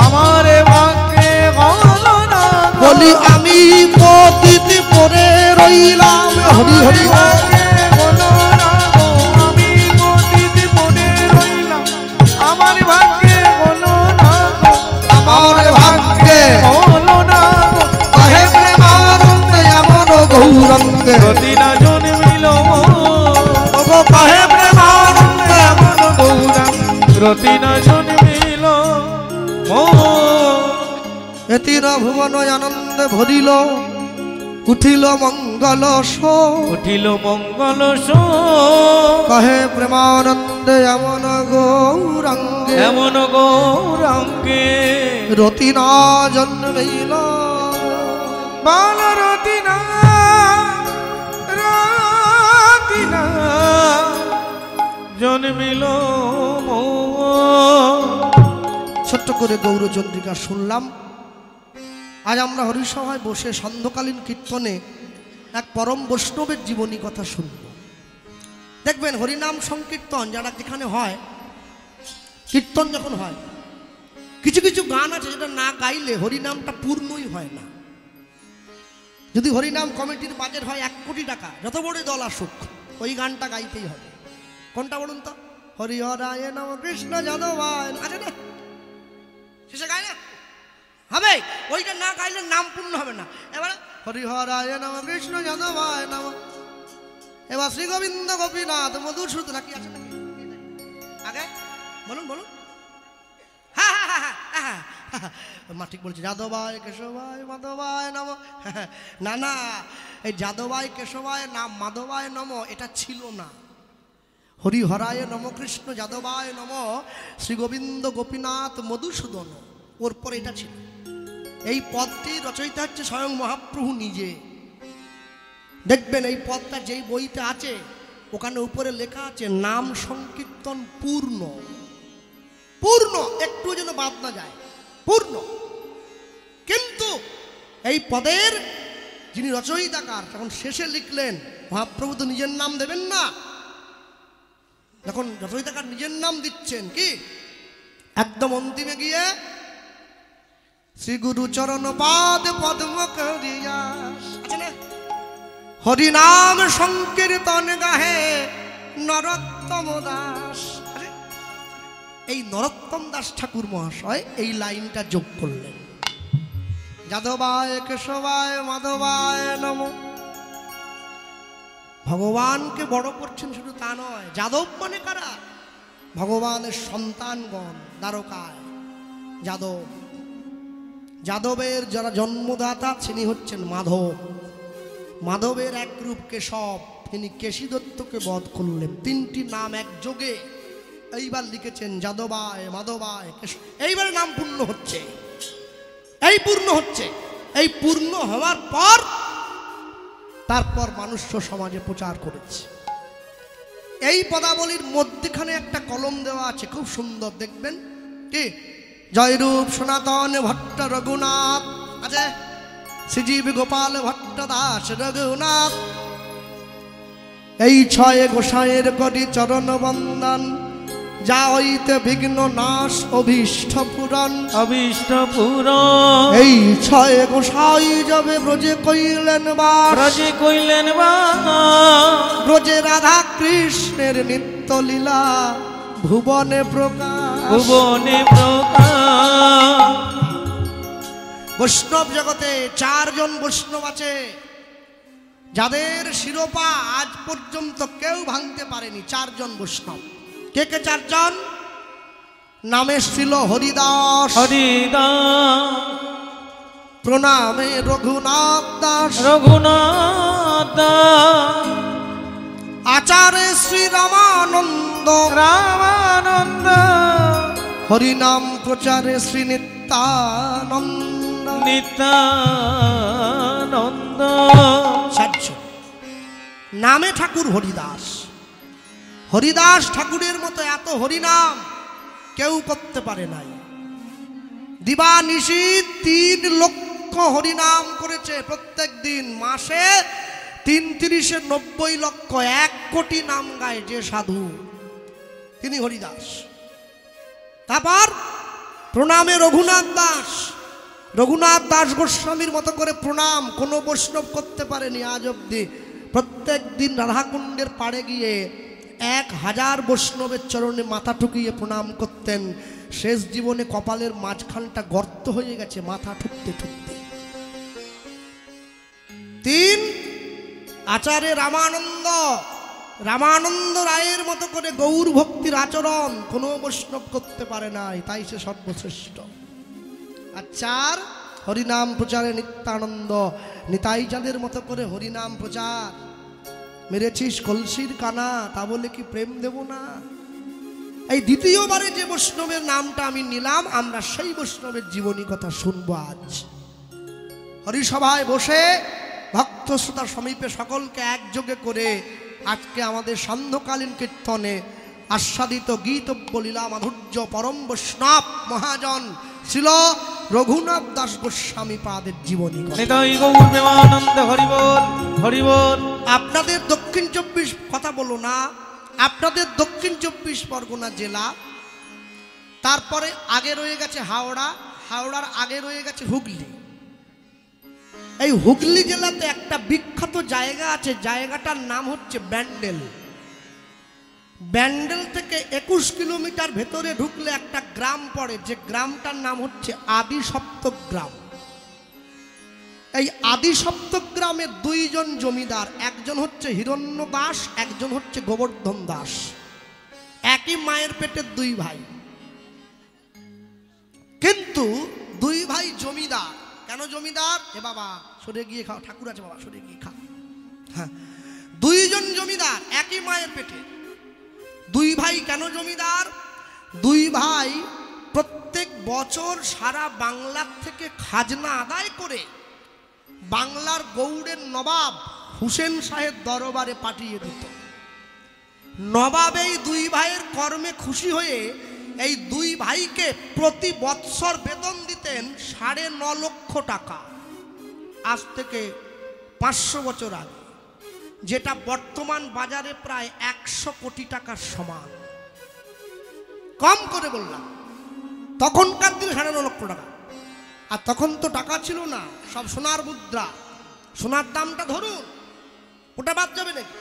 আমার ভাগ্যে হলো না। বলি আমি পতিত পরে রইলাম। হরি হরি হলো না গো, আমি পতিত পড়ে রইলাম। আমার ভাগ্যে হলো না গো, আমার ভাগ্যে হলো না গো। কহে প্রেমানন্দে এমন গৌরাঙ্গে রতি না জন্মিল। কহে প্রেমানন্দে এমন গৌরাঙ্গে রতি না জন্মিল। এ তিন ভুবন আনন্দে ভরিল, উঠিল মঙ্গল। উঠিল মঙ্গল। কহে প্রেমানন্দে এমন গৌরাঙ্গে এমন গৌরাঙ্গে রতি না জন্মিল। বাল রতি না, রতি না জন্মিল। ছোট্ট করে গৌরচন্দ্রিকা শুনলাম। আজ আমরা হরিসভায় বসে সান্ধ্যকালীন কীর্তনে এক পরম বৈষ্ণবের জীবনী কথা শুনব। দেখবেন হরিনাম সংকীর্তন যারা যেখানে হয়, কীর্তন যখন হয়, কিছু কিছু গান আছে যেটা না গাইলে হরিনামটা পূর্ণই হয় না। যদি হরিনাম কমিটির বাজেট হয় 1 কোটি টাকা, যত বড় দল আসুক, ওই গানটা গাইতেই হবে। কোনটা বলুন তো? হরি হরায় নম কৃষ্ণ যাদবায় আছে না, শেষে গায় না হবে, ওইটা না গাইলে নাম পূর্ণ হবে না। এবার হরি হরায় নম কৃষ্ণ যাদবায় নম, এবার শ্রী গোবিন্দ গোপীনাথ মধুসূদন কি আছে নাকি আগে বলুন বলুন। হ্যাঁ হ্যাঁ হ্যাঁ হ্যাঁ হ্যাঁ, মা ঠিক বলছে, যাদবায় কেশবায় মাধবায় নম। না না, এই যাদবায় কেশবায় নাম মাধবায় নম এটা ছিল না। হরি হরায় নম কৃষ্ণ যাদবায় নম শ্রী গোবিন্দ গোপীনাথ মধুসূদন, ওর পর এটা ছিল। এই পদটি রচয়িতা হচ্ছে স্বয়ং মহাপ্রভু নিজে। দেখবেন এই পদটা যেই বইতে আছে ওখানে উপরে লেখা আছে নাম সংকীর্তন পূর্ণ, পূর্ণ, একটু যেন বাদ না যায়, পূর্ণ। কিন্তু এই পদের যিনি রচয়িতাকার তখন শেষে লিখলেন, মহাপ্রভু তো নিজের নাম দেবেন না, যখন রচয়িতাকার নিজের নাম দিচ্ছেন কি একদম অন্তিমে গিয়ে শ্রী গুরু চরণ পাদ পদ্ম করিয়া আছে না, হরি নাম সংকীর্তন গাহে নরোত্তম দাস। এই নরোত্তম দাস ঠাকুর মহাশয় এই লাইনটা যোগ করলেন, যাদবায় কেশবায় মাধবায় নমঃ। ভগবানকে বড় করছেন শুধু তা নয়, যাদব মানে কারা? ভগবানের সন্তানগণ, দ্বারকায় যাদব, যাদবের যারা জন্মদাতা তিনি হচ্ছেন মাধব, মাধবের এক রূপ কেশব, তিনি কেশী দত্তকে বধ করলেন। তিনটি নাম একযোগে এইবার লিখেছেন যাদবায় মাধবায় কেশব। এইবারে নাম পূর্ণ হচ্ছে, এই পূর্ণ হচ্ছে। এই পূর্ণ হওয়ার পর তারপর মানুষ সমাজে প্রচার করেছে। এই পদাবলীর মধ্যখানে একটা কলম দেওয়া আছে, খুব সুন্দর, দেখবেন কি জয়রূপ সনাতন ভট্ট রঘুনাথ আছে, শ্রীজীব গোপাল ভট্ট দাস রঘুনাথ, এই ছয় গোসাইয়ের করি চরণ বন্দন, যা হইতে বিঘ্ন নাশ অভীষ্ট পূরণ, অভীষ্ট পূরণ। এই ছয় গোসাই যাবে ব্রজে কইলেন বাস, ব্রজে কইলেন বাস, ব্রজে রাধা কৃষ্ণের নিত্য লীলা ভুবনে প্রকাশ, ভুবনে প্রকাশ। বৈষ্ণব জগতে চারজন বৈষ্ণব আছে যাদের শিরোপা আজ পর্যন্ত কেউ ভাঙতে পারেনি। চারজন বৈষ্ণব। কে কে চারজন? নামে ছিল হরিদাস, হরিদাস, প্রণামে রঘুনাথ দাস, রঘুনাথ দাস, আচারে শ্রী রামানন্দ, রামানন্দ, হরিনাম প্রচারে শ্রী নিত্যানন্দ, নিত্যানন্দ। চারজন। নামে ঠাকুর হরিদাস। হরিদাস ঠাকুরের মতো এত হরিনাম কেউ করতে পারে নাই। দিবানিশি 3 লক্ষ হরিনাম করেছে প্রত্যেক দিন, মাসে 3 3 90 লক্ষ, 1 কোটি নাম গায় যে সাধু, তিনি হরিদাস। তারপর প্রণামে রঘুনাথ দাস। রঘুনাথ দাস গোস্বামীর মতো করে প্রণাম কোনো বৈষ্ণব করতে পারেনি আজ অব্দি। প্রত্যেক দিন রাধাকুণ্ডের পাড়ে গিয়ে 1000 বৈষ্ণবের চরণে মাথা ঠুকিয়ে প্রণাম করতেন। শেষ জীবনে কপালের মাঝখানটা গর্ত হয়ে গেছে মাথা ঠুকতে ঠুকতে। 3 আচার্য রামানন্দ, রামানন্দ রায়ের মতো করে গৌর ভক্তির আচরণ কোনো বৈষ্ণব করতে পারে নাই, তাই সে সর্বশ্রেষ্ঠ। আর 4 হরিনাম প্রচারে নিত্যানন্দ, নিতাই চাঁদের মতো করে হরিনাম প্রচার। মেরেছিস কলসির কানা, তা বলে কি প্রেম দেব না? এই দ্বিতীয়বারে যে বৈষ্ণবের নামটা আমি নিলাম, আমরা সেই বৈষ্ণবের জীবনী কথা শুনবো আজ। হরিসভায় বসে ভক্ত শ্রোতা সমীপে সকলকে একযোগে করে আজকে আমাদের সান্ধ্যকালীন কীর্তনে আস্বাদিত গীতব্য লীলা মাধুর্য পরম বৈষ্ণব মহাজন ছিল রঘুনাথ দাস গোস্বামী পাদের জীবনী। নিতাই গৌর প্রেমানন্দ, হরি বল, হরি বল। আপনাদের দক্ষিণ 24 কথা বলো না, আপনাদের দক্ষিণ 24 পরগনা জেলা, তারপরে আগে রয়ে গেছে হাওড়া, হাওড়ার আগে রয়ে গেছে হুগলি। এই হুগলি জেলাতে একটা বিখ্যাত জায়গা আছে, জায়গাটার নাম হচ্ছে ব্যান্ডেল। ব্যান্ডেল থেকে 21 কিলোমিটার ভেতরে ঢুকলে একটা গ্রাম পড়ে, যে গ্রামটার নাম হচ্ছে আদি সপ্তক গ্রাম। এই আদি সপ্তক গ্রামের 2 জন জমিদার, একজন হচ্ছে হিরণ্য দাস, একজন হচ্ছে গোবর্ধন দাস। একই মায়ের পেটের 2 ভাই, কিন্তু 2 ভাই জমিদার। কেন জমিদার? এ বাবা সরে গিয়ে খাও, ঠাকুর আছে বাবা, সরে গিয়ে খা। হ্যাঁ, 2 জন জমিদার একই মায়ের পেটে। 2 ভাই কেন জমিদার? 2 ভাই প্রত্যেক বছর সারা বাংলার থেকে খাজনা আদায় করে বাংলার গৌড়ের নবাব হুসেন শাহের দরবারে পাঠিয়ে দিত। নবাব এই দুই ভাইয়ের কর্মে খুশি হয়ে এই দুই ভাইকে প্রতি বৎসর বেতন দিতেন 9.5 লক্ষ টাকা। আজ থেকে 500 বছর আগে, যেটা বর্তমান বাজারে প্রায় 100 কোটি টাকার সমান। কম করে বললাম, তখনকার দিনে 9.5 লক্ষ টাকা। আর তখন তো টাকা ছিল না, সব সোনার মুদ্রা। সোনার দামটা ধরুন, ওটা বাদ যাবে নাকি?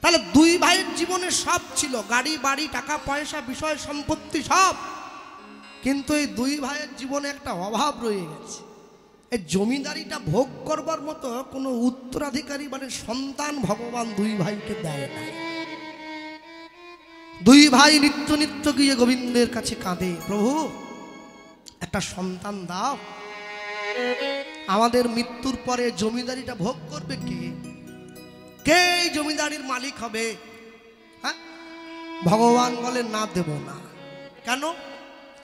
তাহলে দুই ভাইয়ের জীবনে সব ছিল, গাড়ি বাড়ি টাকা পয়সা বিষয় সম্পত্তি সব। কিন্তু এই দুই ভাইয়ের জীবনে একটা অভাব রয়ে গেছে। এই জমিদারিটা ভোগ করবার মতো কোনো উত্তরাধিকারী মানে সন্তান ভগবান দুই ভাইকে দেয় না। দুই ভাই নিত্য নিত্য গিয়ে গোবিন্দের কাছে কাঁদে, প্রভু একটা সন্তান দাও। আমাদের মৃত্যুর পরে জমিদারিটা ভোগ করবে কে? কে জমিদারির মালিক হবে? হ্যাঁ, ভগবান বলে না, দেব না। কেন?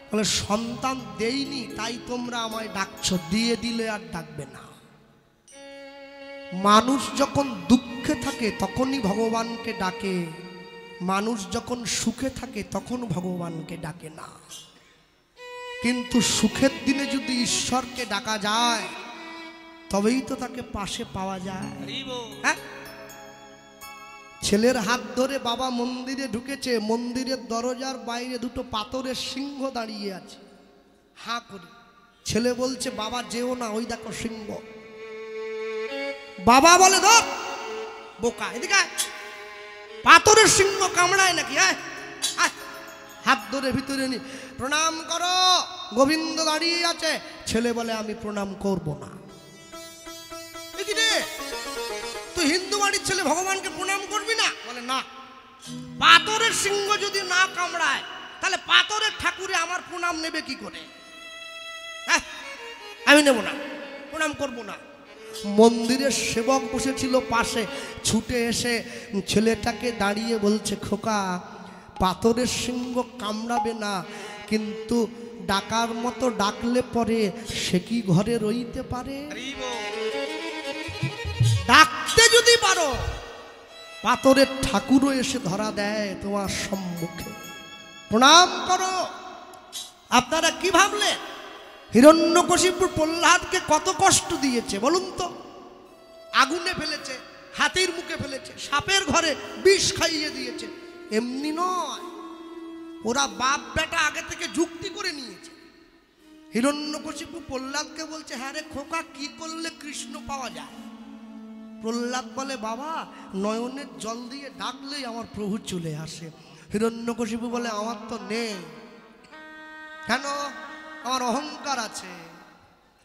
বলে সন্তান দেইনি, তাই তোমরা আমায় ডাকছো, দিয়ে দিলে আর ডাকবে না। মানুষ যখন দুঃখে থাকে তখনই ভগবানকে ডাকে, মানুষ যখন সুখে থাকে তখন ভগবানকে ডাকে না। কিন্তু সুখের দিনে যদি ঈশ্বরকে ডাকা যায় তবেই তো তাকে পাশে পাওয়া যায়। হ্যাঁ, ছেলের হাত ধরে বাবা মন্দিরে ঢুকেছে, মন্দিরের দরজার বাইরে দুটো পাথরের সিংহ দাঁড়িয়ে আছে হাঁ করে। ছেলে বলছে বাবা যেও না, ওই দেখো সিংহ। বাবা বলে ধর বোকা, এদিকে পাথরের সিংহ কামড়ায় নাকি? হাত ধরে ভিতরে নি, প্রণাম করো, গোবিন্দ দাঁড়িয়ে আছে। ছেলে বলে আমি প্রণাম করব না। তুই হিন্দু বাড়ির ছেলে, ভগবানকে প্রণাম করবি না? বলে না, পাথরের সিংহ যদি না কামড়ায় তাহলে পাথরের ঠাকুরে আমার প্রণাম নেবে কি করে? হ্যাঁ, আমি নেব না, প্রণাম করব না। মন্দিরের সেবক বসেছিল পাশে, ছুটে এসে ছেলেটাকে দাঁড়িয়ে বলছে, খোকা পাথরের সিংহ কামড়াবে না, কিন্তু ডাকার মতো ডাকলে পরে সে কি ঘরে রইতে পারে? ডাকতে যদি পারো পাথরের ঠাকুরও এসে ধরা দেয় তোমার সম্মুখে। প্রণাম করো। আপনারা কি ভাবলেন হিরণ্যকশিপুর প্রহ্লাদকে কত কষ্ট দিয়েছে বলুন তো? আগুনে ফেলেছে, হাতির মুখে ফেলেছে, সাপের ঘরে বিষ খাইয়ে দিয়েছে। এমনি নয়, ওরা বাপ বেটা আগে থেকে যুক্তি করে নিয়েছে। হিরণ্যকশিপু প্রহ্লাদকে বলছে, হ্যাঁ রে খোকা, কি করলে কৃষ্ণ পাওয়া যায়? প্রহ্লাদ বলে, বাবা নয়নের জল দিয়ে ডাকলেই আমার প্রভু চলে আসে। হিরণ্যকশিপু বলে, আমার তো নেই। কেন? আমার অহংকার আছে,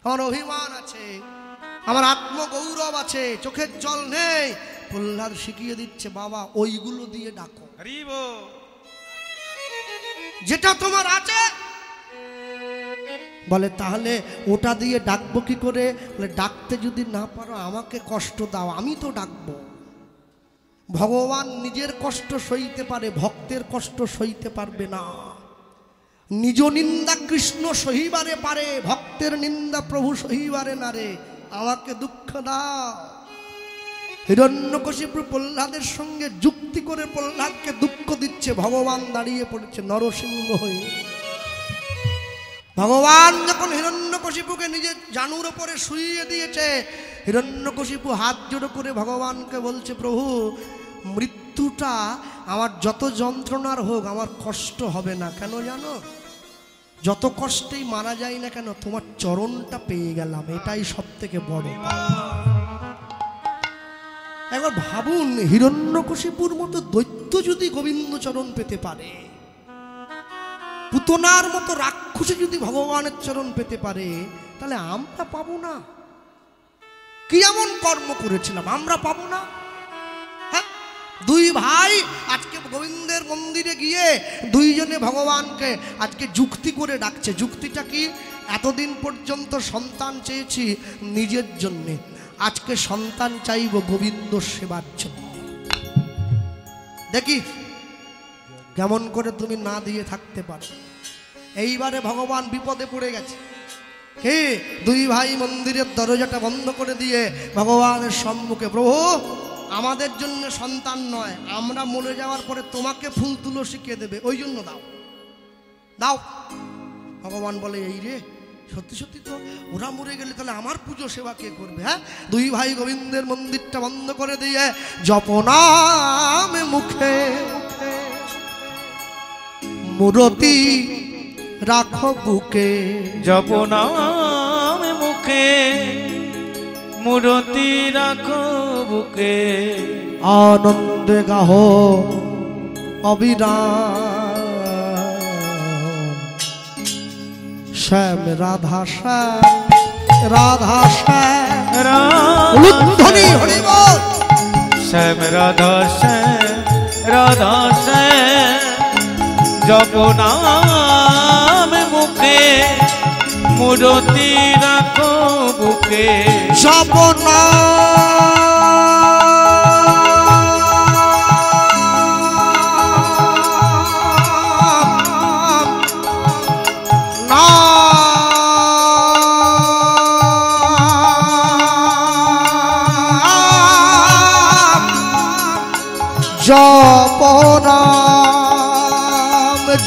আমার অভিমান আছে, আমার আত্মগৌরব আছে, চোখের জল নেই। প্রহ্লাদ শিখিয়ে দিচ্ছে, বাবা ওইগুলো দিয়ে ডাকো, যেটা তোমার আছে। বলে তাহলে ওটা দিয়ে ডাকবো কি করে? বলে ডাকতে যদি না পারো আমাকে কষ্ট দাও, আমি তো ডাকবো। ভগবান নিজের কষ্ট সইতে পারে, ভক্তের কষ্ট সইতে পারবে না। নিজ নিন্দা কৃষ্ণ সহিবারে পারে, ভক্তের নিন্দা প্রভু সহিবারে না রে, আমাকে দুঃখ দাও। হিরণ্যকশিপু প্রহ্লাদের সঙ্গে যুক্তি করে প্রহ্লাদকে দুঃখ দিচ্ছে। ভগবান দাঁড়িয়ে পড়েছে নরসিংহ হয়ে। ভগবান যখন হিরণ্যকশিপুকে নিজের জানুর ওপরে শুইয়ে দিয়েছে, হিরণ্যকশিপু হাত জোড়ো করে ভগবানকে বলছে, প্রভু মৃত্যুটা আমার যত যন্ত্রণার হোক আমার কষ্ট হবে না। কেন জানো? যত কষ্টেই মারা যায় না কেন, তোমার চরণটা পেয়ে গেলাম, এটাই সব থেকে বড়। একবার ভাবুন, হিরণ্যকশিপুর মতো দৈত্য যদি গোবিন্দ চরণ পেতে পারে, পুতনার মতো রাক্ষসী যদি ভগবানের চরণ পেতে পারে, তাহলে আমরা পাবো না? কি এমন কর্ম করেছিলাম আমরা পাবো না? হ্যাঁ, দুই ভাই আজকে গোবিন্দের মন্দিরে গিয়ে দুইজনে ভগবানকে আজকে যুক্তি করে ডাকছে। যুক্তিটা কি? এতদিন পর্যন্ত সন্তান চেয়েছি নিজের জন্যে, আজকে সন্তান চাইব গোবিন্দ সেবার জন্য। দেখি কেমন করে তুমি না দিয়ে থাকতে পারো। এইবারে ভগবান বিপদে পড়ে গেছে। কে? দুই ভাই মন্দিরের দরজাটা বন্ধ করে দিয়ে ভগবানের সম্মুখে, প্রভু আমাদের জন্য সন্তান নয়, আমরা মরে যাওয়ার পরে তোমাকে ফুল তুলসী কে দেবে, ওই জন্য দাও দাও। ভগবান বলে এই রে, সত্যি সত্যি তো ওরা মরে গেলে তাহলে আমার পুজো সেবা কে করবে? হ্যাঁ, দুই ভাই গোবিন্দের মন্দিরটা বন্ধ করে দিয়ে জপনাম মুখে মূরতি রাখো বুকে, জপনাম মুখে মূরতি রাখো বুকে, আনন্দে গাহো অবিরাম শ্যাম রাধা শ্যাম রাধা শ্যাম উলুধ্বনি হরি বল। শ্যাম রাধা শ্যাম রাধা শ্যাম জপনাম মুখে মূরতি রাখো বুকে, জপনাম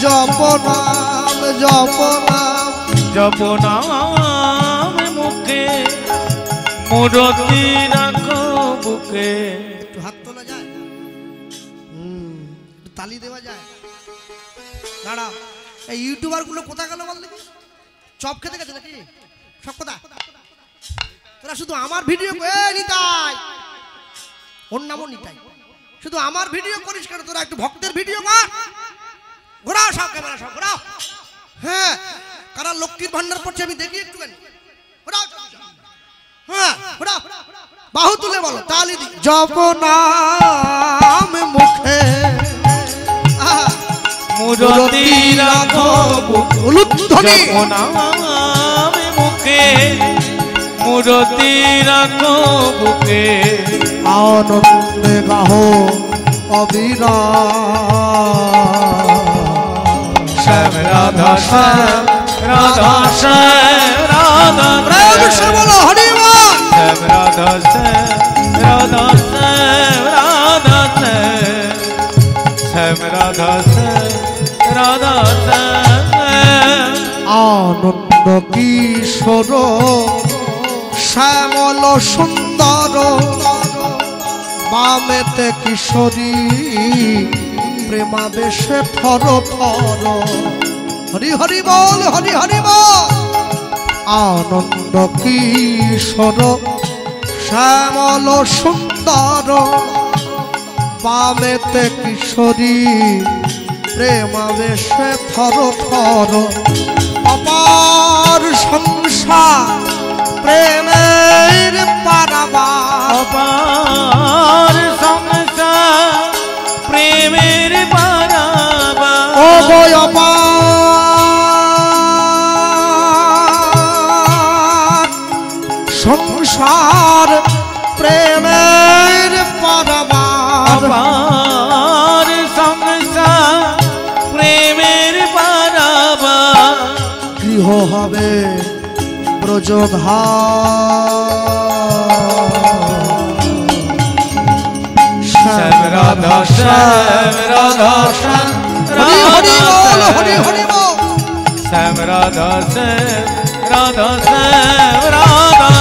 জপনাম জপনাম জপনাম মুখে মূরতি রাখো বুকে। একটু হাত তোলা যায়, একটু তালি দেওয়া যায়। দাঁড়া, এই ইউটিউবার গুলো কোথা গেল বল দেখি? চপ খেতে গেছে নাকি সব? কথা তোরা শুধু আমার ভিডিও নিতাই, ওর নামও নিতাই, শুধু আমার ভিডিও করিস কেন? তোরা একটু ভক্তের ভিডিও কর, ঘোরাও সব ক্যামেরা সব ঘোরাও। হ্যাঁ, কারা লক্ষ্মীর ভান্ডার পড়ছে আমি দেখি একটুখানি, ঘোরাও। হ্যাঁ ঘোরাও, বাহু তুলে বলো, তালি দি। জপনাম মুখে মূরতি রাখো বুকে, উলুধ্বনি জপনাম মুখে মূরতি রাখো বুকে, আনন্দে গাহো অবিরাম শ্যাম রাধা শ্যাম রাধা শ্যাম রাধা প্রেম বলো হরি বল। শ্যাম রাধা শ্যাম রাধা শ্যাম রাধা শ্যাম শ্যাম রাধা শ্যাম রাধা শ্যাম আনন্দ কিশোর শ্যামল সুন্দর বামেতে কিশোরী প্রেমাবেশে থর থর। হরি হরি বল, হরি হরি বল। আনন্দ কিশোর শ্যামল সুন্দর বামেতে কিশোরী প্রেমাবেশে থর থর। অপার সংসার প্রেমের পারাবার, অপার সংসার প্রেমের পারাবার, ও গো অপার সংসার প্রেমের পারাবার। অপার সংসার প্রেমের পারাবার, গৃহ হবে ব্রজধাম। শ্যাম রাধা শ্যাম রাধা শ্যাম হরি হরি বল, হরি রাধা হরি বল। শ্যাম রাধা শ্যাম রাধা শ্যাম রাধা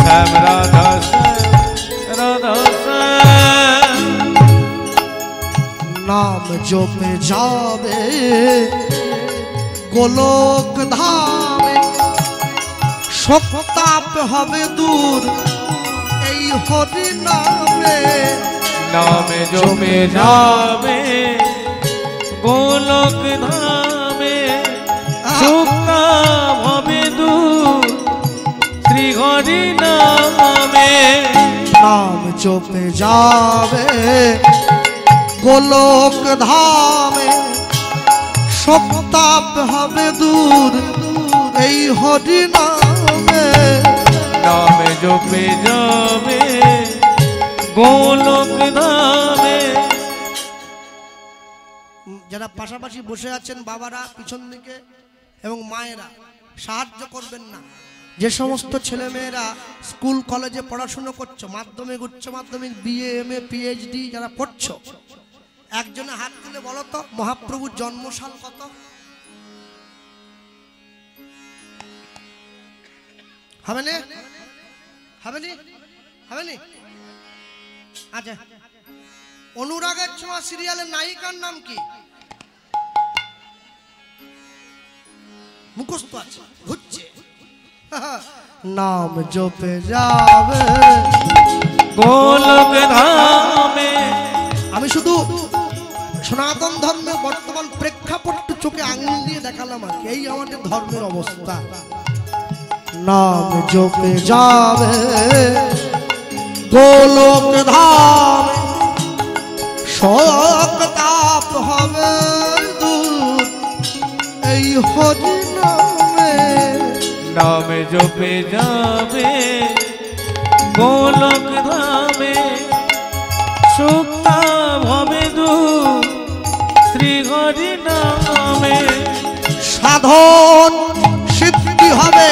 শ্যাম রাধা শ্যাম রাধা শ্যাম। নাম জপে যাবে গোলক ধামে, সত্তাপ হবে দূর এই হরি নামে। নামে জপে যাবে গোলক ধামে, সুখা ভবে দূর শ্রী হরি নামে। নাম জপে যাবে গোলক ধামে, সত্তাপ হবে দূর এই হরি নামে। নামে জপে যাবে গোলক ধামে। যারা পাশাপাশি বসে আছেন বাবারা পিছন দিকে এবং মায়েরা সাহায্য করবেন না, যে সমস্ত ছেলেমেয়েরা স্কুল কলেজে পড়াশুনো করছো, মাধ্যমিক উচ্চ মাধ্যমিক বিএ এমএ পিএইচডি যারা পড়ছো, একজনে হাত তুলে বলো তো মহাপ্রভুর জন্মসাল কত? হবে না? হবে না? হবে না? আচ্ছা, অনুরাগের ছোঁয়া সিরিয়ালের নায়িকার নাম কি? মুখস্থ আছে, ঘুরছে। নাম জপে যাবে গোলক ধামে। আমি শুধু সনাতন ধর্মের বর্তমান প্রেক্ষাপটটা চোখে আঙুল দিয়ে দেখালাম আর কি। এই আমাদের ধর্মের অবস্থা। নাম জপে যাবে গোলক ধামে, শোক তাপ হবে দূর এই হরি নামে। নাম জপে যাবে গোলক ধামে, সুক্তা ভবে দূর শ্রী হরি নামে। সাধন সিদ্ধি হবে,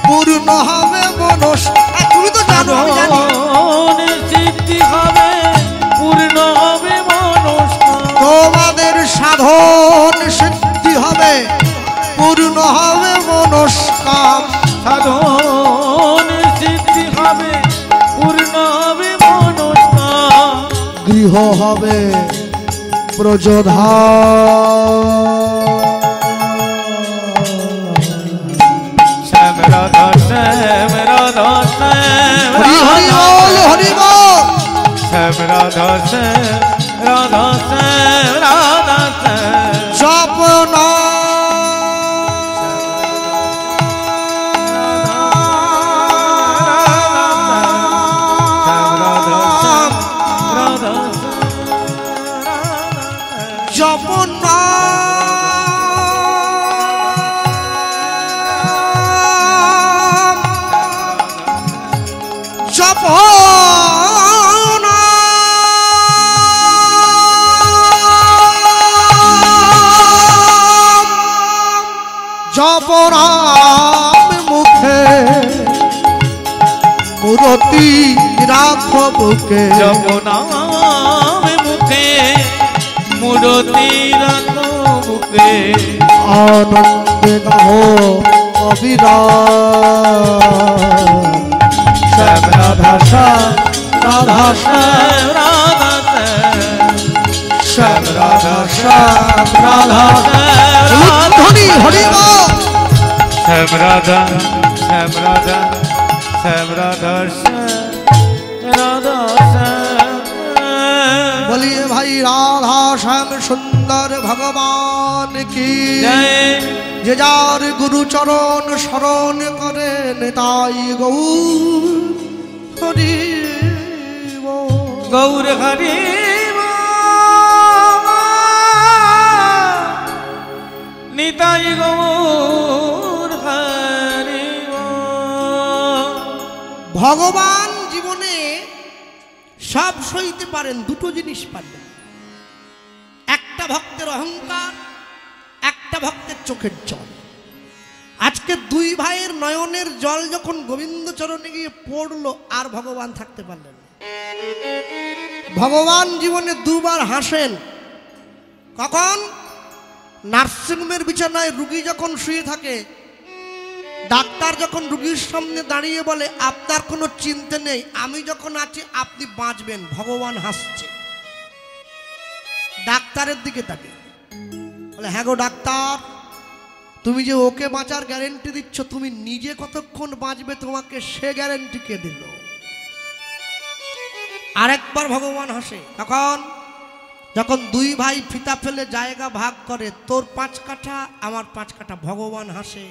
পূর্ণ হবে মনস। তুমি তো জানো, আমি জানি। সিদ্ধি হবে, পূর্ণ হবে মনস। তোমাদের সাধন সিদ্ধি হবে, পূর্ণ হবে মনস্কাম। সাধন সিদ্ধি হবে, পূর্ণ হবে মনস্কাম। গৃহ হবে ব্রজধাম। শ্যাম রাধা শ্যাম রাধা শ্যাম হরি হরি বল, হরি বল। শ্যাম রাধা শ্যাম রাধা শ্যাম রাধা শ্যাম। জপ জপরাম মুখে মূরতি রাখো বুকে। জপ নাম মুখে মূরতি রাখো বুকে। আনন্দে গাহো অবিরাম। শ্যাম রাধা শ্যাম রাধা শ্যাম রাধা শ্যাম। শ্যাম রাধা শ্যাম রাধা শ্যাম। হরি হরি বল। শ্যাম রাধা শ্যাম রাধা শ্যাম রাধা শ্যাম রাধা শ্যাম। বলিए भाई राधा श्याम सुंदर भगवान की জয়। যে যার গুরু চরণ শরণ করে নেতাই গৌর হরি বল। গৌর হরি নিতাই গৌর হরি। ভগবান জীবনে সব সইতে পারেন, দুটো জিনিস পারেন। একটা ভক্তের অহংকার, একটা ভক্তের চোখের জল। আজকে দুই ভাইয়ের নয়নের জল যখন গোবিন্দ চরণে গিয়ে পড়লো, আর ভগবান থাকতে পারলেন না। ভগবান জীবনে দুবার হাসেন। কখন? নার্সিংহোমের বিছানায় রুগী যখন শুয়ে থাকে, ডাক্তার যখন রুগীর সামনে দাঁড়িয়ে বলে আপনার কোনো চিন্তা নেই, আমি যখন আছি আপনি বাঁচবেন, ভগবান হাসছে। ডাক্তারের দিকে তাকে বলে হ্যাঁ গো ডাক্তার, তুমি যে ওকে বাঁচার গ্যারেন্টি দিচ্ছ, তুমি নিজে কতক্ষণ বাঁচবে তোমাকে সে গ্যারেন্টি কে দিল? আরেকবার ভগবান হাসে। তখন যখন দুই ভাই ফিতা ফেলে জায়গা ভাগ করে, তোর 5 কাঠা আমার 5 কাঠা, ভগবান হাসে।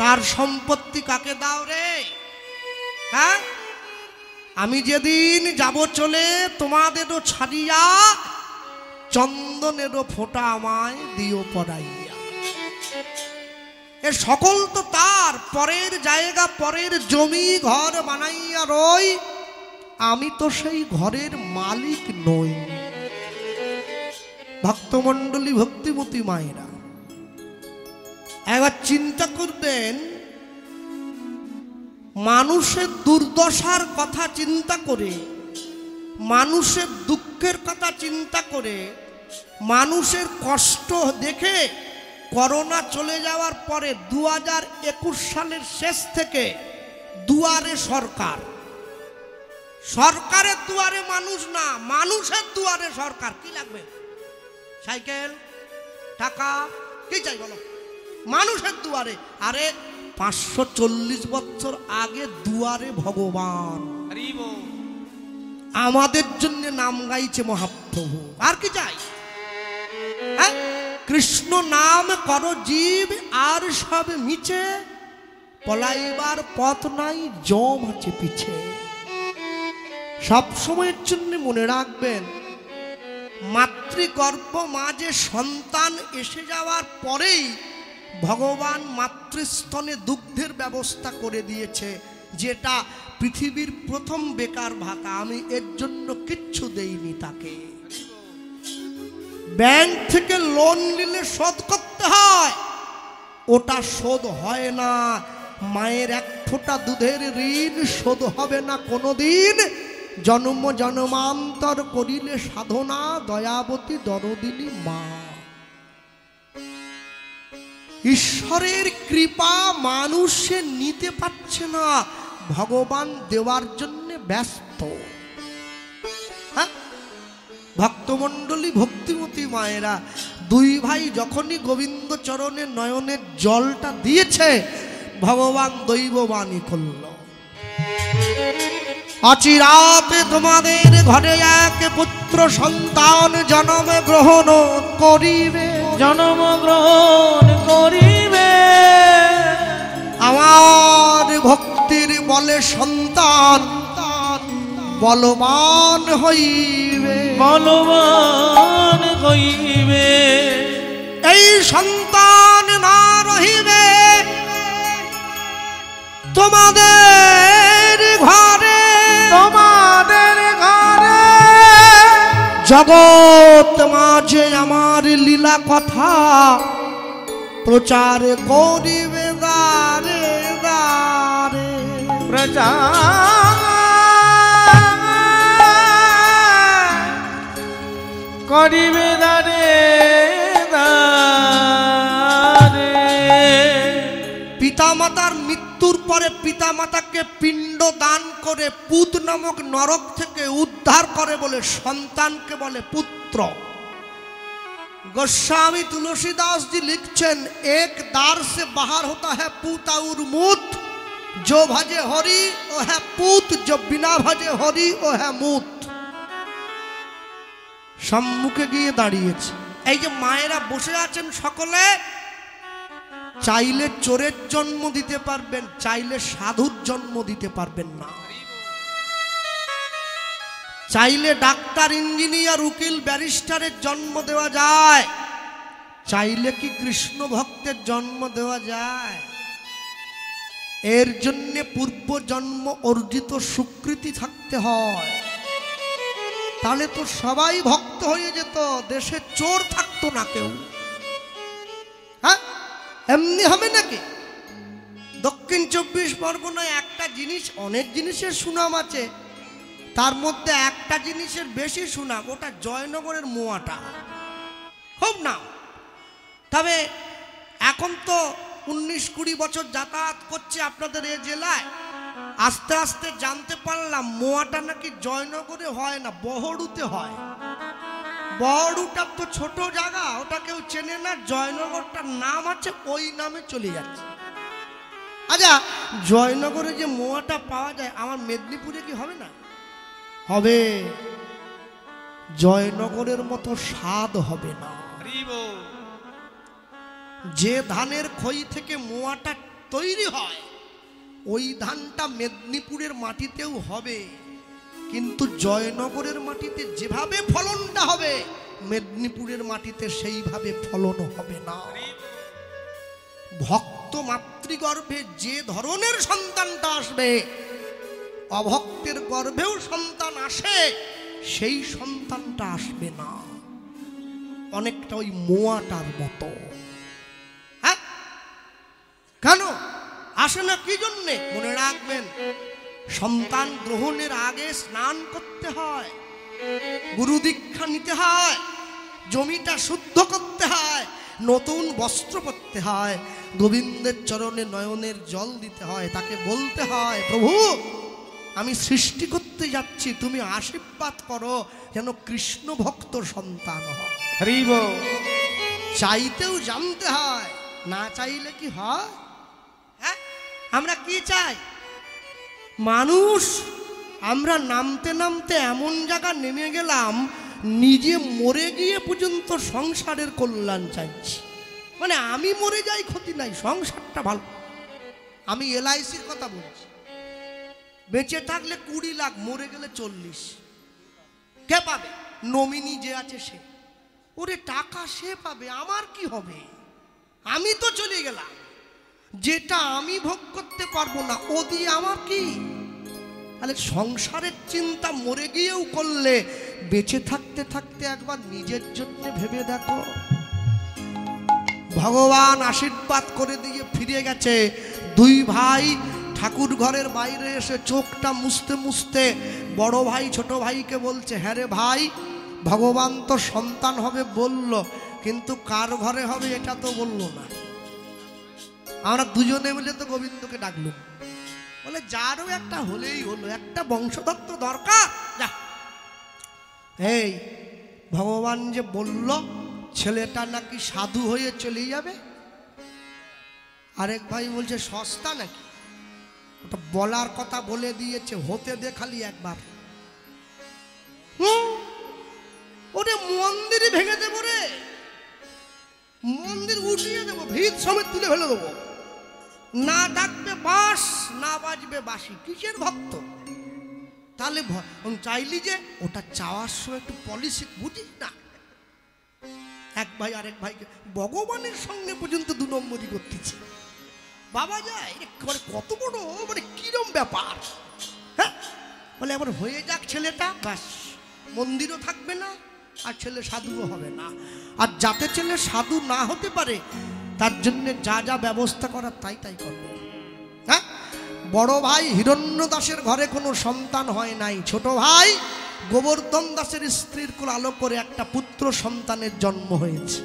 কার সম্পত্তি কাকে দাও রে? হ্যাঁ, আমি যেদিন যাব চলে তোমাদেরও ছাড়িয়া, চন্দনেরও ফোঁটা আমায় দিও পড়াইয়া। এ সকল তো তার, পরের জায়গা পরের জমি ঘর বানাইয়া রই, আমি তো সেই ঘরের মালিক নই। ভক্তমণ্ডলী ভক্তিমতী মায়েরা একবার চিন্তা করবেন, মানুষের দুর্দশার কথা চিন্তা করে, মানুষের দুঃখের কথা চিন্তা করে, মানুষের কষ্ট দেখে করোনা চলে যাওয়ার পরে 2021 সালের শেষ থেকে দুয়ারে সরকার, সরকারের দুয়ারে মানুষ না, মানুষের দুয়ারে সরকার। কি লাগবে? সাইকেল, টাকা, কি চাই বলো? মানুষের দুয়ারে। আরে 540 বছর আগে দুয়ারে ভগবান আমাদের জন্য নাম গাইছে মহাপ্রভু। আর কি চাই? হ্যাঁ, কৃষ্ণ নাম কর জীব আর সব মিছে, পলাইবার পথ নাই জম আছে পিছে। সব সময়ের জন্য মনে রাখবেন, মাতৃগর্ভ মাঝে সন্তান এসে যাওয়ার পরেই ভগবান মাতৃস্তনে দুগ্ধের ব্যবস্থা করে দিয়েছে, যেটা পৃথিবীর প্রথম বেকার ভাতা। আমি এর জন্য কিচ্ছু দেইনি তাকে। ব্যাংক থেকে লোন নিলে শোধ করতে হয়, ওটা শোধ হয় না। মায়ের এক ফোঁটা দুধের ঋণ শোধ হবে না কোনোদিন। জন্ম জন্মান্তর করিলে সাধনা, দয়াবতী দরদিনী মা। ঈশ্বরের কৃপা মানুষে নিতে পারছে না, ভগবান দেওয়ার জন্য ব্যস্ত। হ্যাঁ, ভক্তমণ্ডলী, ভক্তিমতী মায়েরা, দুই ভাই যখনই গোবিন্দ চরণে নয়নের জলটা দিয়েছে, ভগবান দৈববাণী করল, অচিরাতে তোমাদের ঘরে এক পুত্র সন্তান জন্ম গ্রহণ করিবে, জন্ম গ্রহণ করিবে। আমার ভক্তির বলে সন্তান বলবান হইবে, বলবান হইবে। এই সন্তান না রহিবে তোমাদের ঘরে, তোমাদের ঘরে। জগৎ মাঝে আমার লীলা কথা প্রচার করিবে দ্বারে দ্বারে, প্রচার করিবে দ্বারে দ্বারে। পিতামাতার মৃত্যুর পরে পিতামাতাকে পিণ্ড দান করে পুত নামক নরক থেকে উদ্ধার করে বলে সন্তানকে বলে পুত্র। गोस्वामी तुलसीदास जी लिखছেন, एक दार से बाहर होता है पूत और मूत, जो भजे हरि वो है पूत, जो बिना भजे हरि वो है मूत। সম্মুখে গিয়ে দাঁড়িয়েছে, এই যে মায়েরা বসে আছেন সকলে, চাইলে চোরের জন্ম দিতে পারবেন, চাইলে সাধুর জন্ম দিতে পারবেন না। চাইলে ডাক্তার, ইঞ্জিনিয়ার, উকিল, ব্যারিস্টারের জন্ম দেওয়া যায়, চাইলে কি কৃষ্ণ ভক্তের জন্ম দেওয়া যায়? এর জন্য পূর্ব জন্ম অর্জিত স্বীকৃতি থাকতে হয়। তাহলে তো সবাই ভক্ত হয়ে যেত, দেশে চোর থাকতো না কেউ। হ্যাঁ, এমনি হবে নাকি? দক্ষিণ 24 পরগনায় একটা জিনিস, অনেক জিনিসের সুনাম আছে, তার মধ্যে একটা জিনিসের বেশি সুনাম, ওটা জয়নগরের মোয়াটা, খুব নাম। তবে এখন তো 19-20 বছর যাতায়াত করছে আপনাদের এই জেলায়, আস্তে আস্তে জানতে পারলাম মোয়াটা নাকি জয়নগরে হয় না, বহড়ুতে হয়। বহড়ুটা তো ছোট জায়গা, ওটা কেউ চেনে না, জয়নগরটার নাম আছে, ওই নামে চলে যাচ্ছে। আচ্ছা, জয়নগরে যে মোয়াটা পাওয়া যায়, আমার মেদিনীপুরে কি হবে না? হবে। জয়নগরের মতো স্বাদ হবে না। যে ধানের খই থেকে মোয়াটা তৈরি হয়, ওই ধানটা মেদিনীপুরের মাটিতেও হবে, কিন্তু জয়নগরের মাটিতে যেভাবে ফলনটা হবে, মেদিনীপুরের মাটিতে সেইভাবে ফলন হবে না। ভক্ত মাতৃগর্ভে যে ধরনের সন্তানটা আসবে, অভক্তের গর্ভেও সন্তান আসে, সেই সন্তানটা আসবে না। অনেকটা ওই মোয়াটার মতো। হ্যাঁ, কেন? আসে না কি জন্যে? মনে রাখবেন, সন্তান গ্রহণের আগে স্নান করতে হয়, গুরু দীক্ষা নিতে হয়, জমিটা শুদ্ধ করতে হয়, নতুন বস্ত্র পরতে হয়, গোবিন্দের চরণে নয়নের জল দিতে হয়, তাকে বলতে হয়, প্রভু আমি সৃষ্টি করতে যাচ্ছি, তুমি আশীর্বাদ করো যেন কৃষ্ণ ভক্ত সন্তান হয়। চাইতেও জানতে হয়, না চাইলে কি হয়? হ্যাঁ, আমরা কি চাই? মানুষ আমরা নামতে নামতে এমন জায়গা নেমে গেলাম, নিজে মরে গিয়ে পর্যন্ত সংসারের কল্যাণ চাইছি। মানে আমি মরে যাই ক্ষতি নাই, সংসারটা ভালো। আমি LICর কথা বলছি, বেঁচে থাকলে 20 লাখ, মরে গেলে 40। কে পাবে? নমিনি যে আছে সে। ওরে টাকা সে পাবে, আমার কি হবে? আমি তো চলে গেলাম, যেটা আমি ভোগ করতে পারবো না ও দিয়ে আমার কি? তাহলে সংসারের চিন্তা মরে গিয়েও করলে, বেঁচে থাকতে থাকতে একবার নিজের জন্য ভেবে দেখো। ভগবান আশীর্বাদ করে দিয়ে ফিরে গেছে। 2 ভাই ঠাকুর ঘরের বাইরে এসে চোখটা মুছতে মুছতে বড় ভাই ছোট ভাইকে বলছে, হ্যাঁ রে ভাই, ভগবান তো সন্তান হবে বলল, কিন্তু কার ঘরে হবে এটা তো বললো না। আমরা দুজনে মিলে তো গোবিন্দকে ডাকলুম, বলে যারও একটা হলেই হলো, একটা বংশধর তো দরকার। যা, এই ভগবান যে বলল ছেলেটা নাকি সাধু হয়ে চলে যাবে। আরেক ভাই বলছে সস্তা নাকি, ওটা বলার কথা বলে দিয়েছে, হতে দে খালি একবার। ওরে মন্দিরই ভেঙে দেবো রে, মন্দির উঠিয়ে দেবো, ভিত সমেত তুলে ফেলে দেবো। না ডাকবে বাঁশ, না বাজবে বাঁশি, কিসের ভক্ত? তাহলে চাইলি যে ওটা চাওয়ার সময় একটু পলিসি বুঝিস না। এক ভাই আরেক ভাইকে ভগবানের সঙ্গে পর্যন্ত 2 নম্বরই করতেছে। বাবা যায় কত বড়, মানে কিরম ব্যাপার। হ্যাঁ, বলে আবার হয়ে যাক ছেলেটা, ব্যাস মন্দিরও থাকবে না, আর ছেলে সাধুও হবে না। আর যাতে ছেলে সাধু না হতে পারে তার জন্য যা যা ব্যবস্থা করার তাই তাই করবে। হ্যাঁ, বড় ভাই হিরণ্য দাসের ঘরে কোনো সন্তান হয় নাই, ছোট ভাই গোবর্ধন দাসের স্ত্রীর কোল আলো করে একটা পুত্র সন্তানের জন্ম হয়েছে।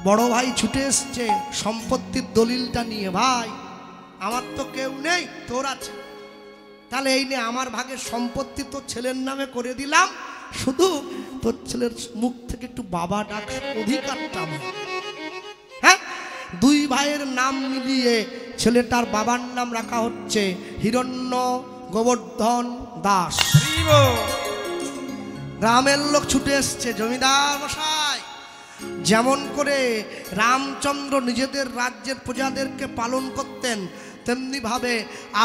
বড় ভাই ছুটে এসছে সম্পত্তির দলিলটা নিয়ে, ভাই আমার তো কেউ নেই, তোর আছে, তাহলে এই নে আমার ভাগের সম্পত্তি তোর ছেলের নামে করে দিলাম, শুধু তোর ছেলের মুখ থেকে একটু বাবা ডাক, অধিকারটা আমার। হ্যাঁ, 2 ভাইয়ের নাম মিলিয়ে ছেলেটার বাবার নাম রাখা হচ্ছে হিরণ্য গোবর্ধন দাস। গ্রামের লোক ছুটে এসছে, জমিদার মশাই, যেমন করে রামচন্দ্র নিজেদের রাজ্যের প্রজাদেরকে পালন করতেন, তেমনি ভাবে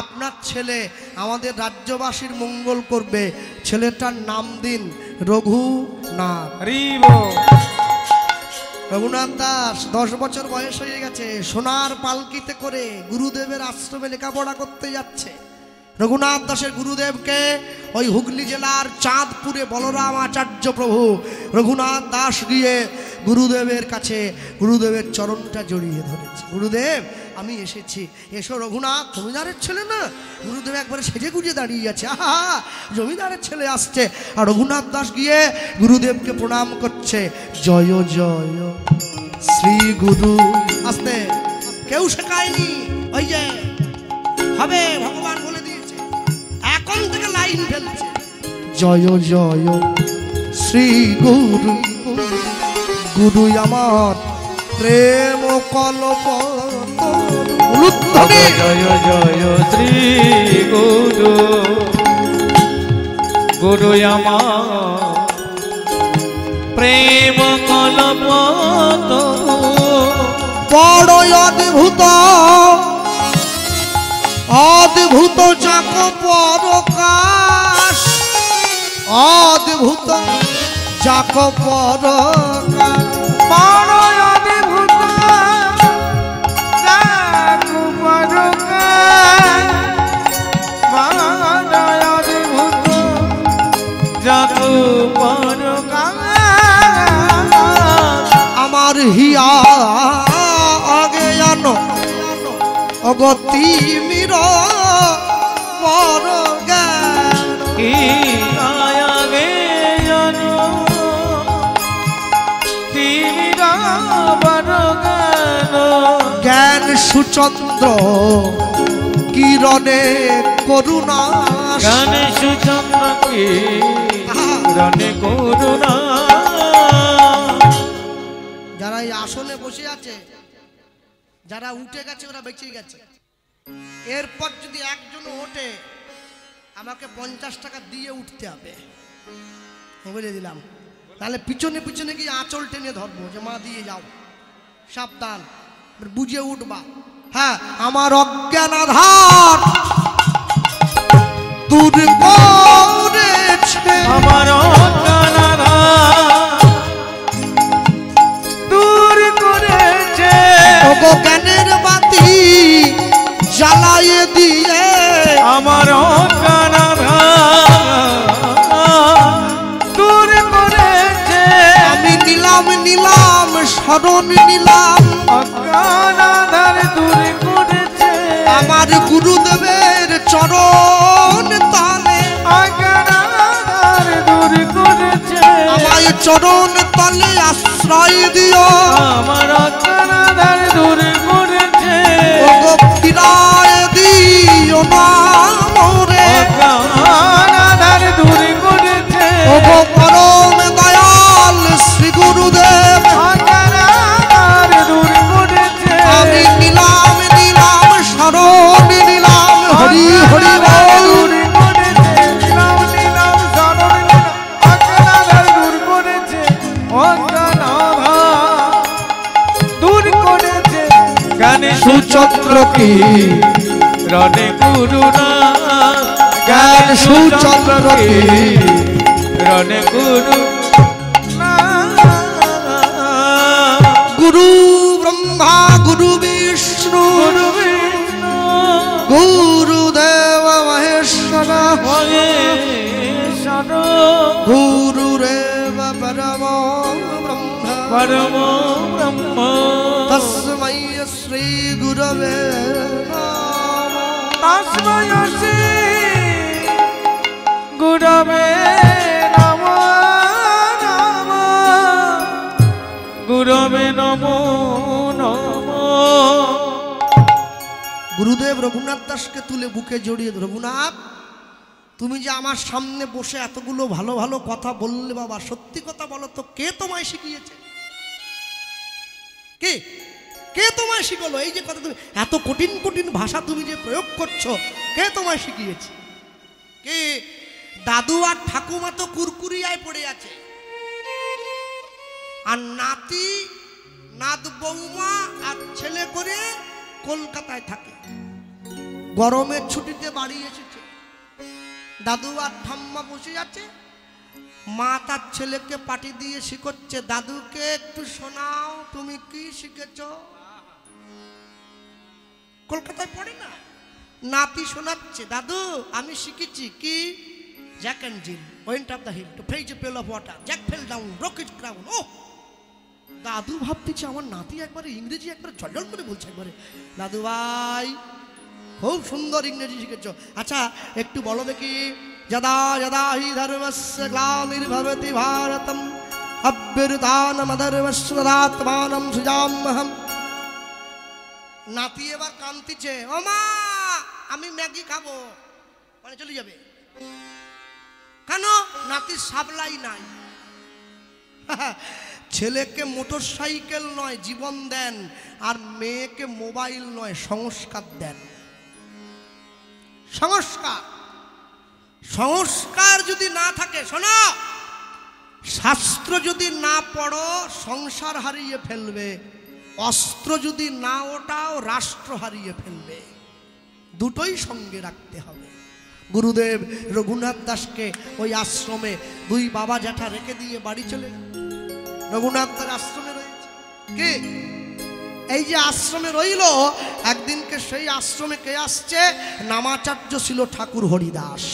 আপনার ছেলে আমাদের রাজ্যবাসীর মঙ্গল করবে, ছেলেটার নাম দিন রঘুনাথ। রঘুনাথ দাস 10 বছর বয়স হয়ে গেছে, সোনার পালকিতে করে গুরুদেবের আশ্রমে লেখাপড়া করতে যাচ্ছে। রঘুনাথ দাসের গুরুদেবকে ওই হুগলি জেলার চাঁদপুরে বলরাম আচার্য প্রভু রঘুনাথ দাস গিয়ে গুরুদেবের কাছে গুরুদেবের চরণটা জড়িয়ে ধরেছে। গুরুদেব আমি এসেছি। এসো রঘুনাথ, জমিদারের ছেলে না? গুরুদেব একবারে সেজে গুজে দাঁড়িয়ে আছে, আহা জমিদারের ছেলে আসছে। আর রঘুনাথ দাস গিয়ে গুরুদেবকে প্রণাম করছে, জয় জয় শ্রী গুরু। আসতে কেউ শেখায়নি, ওই যে হবে ভগবান বলে দিয়েছে, এখন থেকে লাইন ফেলছে, জয় জয় শ্রী গুরু, গুরু আমার প্রেম কল্প। জয় জয় শ্রী গুরু, গুরু আমার প্রেম কল্প। বড় অদ্ভুত অদ্ভুত চাক পরকাশ, অদ্ভুত চাক পরকাশ, বড় অদ্ভুত চাক পরকাশ, বড় অদ্ভুত চাক পরকাশ। আমার হিয়া আগে জানো অগতি মির বড় জ্ঞান কি আগে জানো তিমিরা বড় জ্ঞান সুচন্দ্র কিরণে করুণা জ্ঞান সুচন্দ্র কিরণে করুণা। যারা এই আসনে বসে আছে, যারা উঠে গেছে ওরা বেঁচে গেছে। এরপর যদি একজন ওঠে আমাকে 50 টাকা দিয়ে উঠতে হবে, বলে দিলাম। তাহলে পিছনে পিছনে গিয়ে আঁচল টেনে ধরবো যে মা দিয়ে যাও, সাবধান, বুঝে উঠবা। হ্যাঁ, আমার অজ্ঞান আধার দূর করেছে, আমার অজ্ঞান আধার দূর করেছে, ওগো জ্ঞানের বাতি জ্বালায়ে দিয়ে আমার অজ্ঞান আধার দূর করেছে। আমি নিলাম নিলাম শরণ নিলাম, অজ্ঞান আধার দূর করেছে, আমার গুরুদেবের চরণ তলে, অজ্ঞান আধার দূর করেছে, আমায় চরণ তলে আশ্রয় দিও, আমার অজ্ঞান আধার দূর করেছে, ওগো ফিরায় দিও না মোরে, অজ্ঞান আধার দূর করেছে, ওগো পরম দয়াল শ্রী গুরুদেব, অজ্ঞান আধার দূর করেছে, আমি নিলাম নিলাম শরণ নিলাম, হরি হরি বল। দূর করেছে, নিলাম নিলাম শরণ নিলাম, অজ্ঞান আধার দূর করেছে, অজ্ঞান আধার দূর করেছে, জ্ঞানে সুচন্দ্র কি রণে করুণা, জ্ঞান সুচন্দ্র কি রণে করুণা। গুরু ব্রহ্মা গুরু বিষ্ণু গুরু বিষ্ণু গুরুদেব মহেশ্বর মহেশ্বর গুরুরেব পরম ব্রহ্ম পরম ব্রহ্ম তস্मै শ্রী গুরবে তস্मै শ্রী গুরবে নমঃ গুরবে নমো নমঃ। গুরুদেব রঘুনাথ দাসকে তুলে বুকে জড়িয়ে, রঘুনাথ তুমি যে আমার সামনে বসে এতগুলো ভালো ভালো কথা বললে বাবা, সত্যি কথা বলো তো, কে তোমায় শিখিয়েছে? কে কে তোমায় শিখালো এই যে কথা? তুমি এত কঠিন কঠিন ভাষা তুমি যে প্রয়োগ করছো, কে তোমায় শিখিয়েছে? কে? দাদু আর ঠাকুমা তো কুরকুরিয়ায় পড়ে আছে, আর নাতি নাত বৌমা আর ছেলে করে কলকাতায় থাকে, গরমের ছুটিতে বাড়ি এসেছে। দাদু আর ঠাম্মা বসে আছে, মা তার ছেলেকে পাটি দিয়ে শিখাচ্ছে, দাদুকে একটু শোনাও তুমি কি শিখেছ। কলকাতায় পড়ে না, নাতি শোনাচ্ছে, দাদু আমি শিখেছি কি, Jack and Jill went up the hill to fetch a pail of water, Jack fell down broke his crown. ও দাদু ভাবতেছে আমার নাতি একবারে ইংরেজি একবার ঝলঝল করে বলছে, একবারে দাদু ভাই খুব সুন্দর ইংরেজি শিখেছ। আচ্ছা একটু বলো দেখি, যদা যদা হি ধর্মস্য গ্লানির্ভবতি ভারতম অভ্যুত্থানমধর্মস্য তদাত্মানম সৃজাম্যহম। নাতি এবার কাঁদতেছে, ও মা আমি ম্যাগি খাবো, মানে চলে যাবে। কেন? নাতির সাপ্লাই নাই। ছেলেকে মোটর সাইকেল নয় জীবন দেন, আর মেয়েকে মোবাইল নয় সংস্কার দেন। সংস্কার, সংস্কার যদি না থাকে, শোনো, শাস্ত্র যদি না পড়ো সংসার হারিয়ে ফেলবে, অস্ত্র যদি না ওঠাও রাষ্ট্র হারিয়ে ফেলবে, দুটোই সঙ্গে রাখতে হবে। গুরুদেব রঘুনাথ দাসকে ওই আশ্রমে দুই বাবা জ্যাঠা রেখে দিয়ে বাড়ি চলে, রঘুনাথ দাস আশ্রমে রয়েছে। কে এই যে আশ্রমে রইল, একদিনকে সেই আশ্রমে কে আসছে, নামাচার্য ছিল ঠাকুর হরিদাস।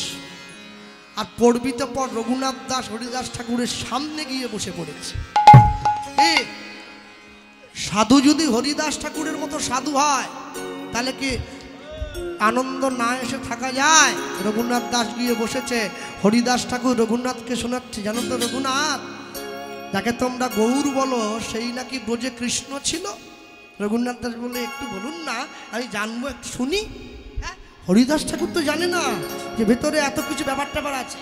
আর পড়বিতে পর রঘুনাথ দাস হরিদাস ঠাকুরের সামনে গিয়ে বসে পড়েছে। সাধু যদি হরিদাস ঠাকুরের মতো সাধু হয়, তাহলে কি আনন্দ না এসে থাকা যায়? রঘুনাথ দাস গিয়ে বসেছে, হরিদাস ঠাকুর রঘুনাথকে শোনাচ্ছে, জানো তো রঘুনাথ যাকে তোমরা গৌর বলো সেই নাকি ব্রজে কৃষ্ণ ছিল। রঘুনাথ দাস বলে একটু বলুন না, আমি জানবো, একটু শুনি। হ্যাঁ, হরিদাস ঠাকুর তো জানে না যে ভেতরে এত কিছু ব্যাপার ট্যাপার আছে।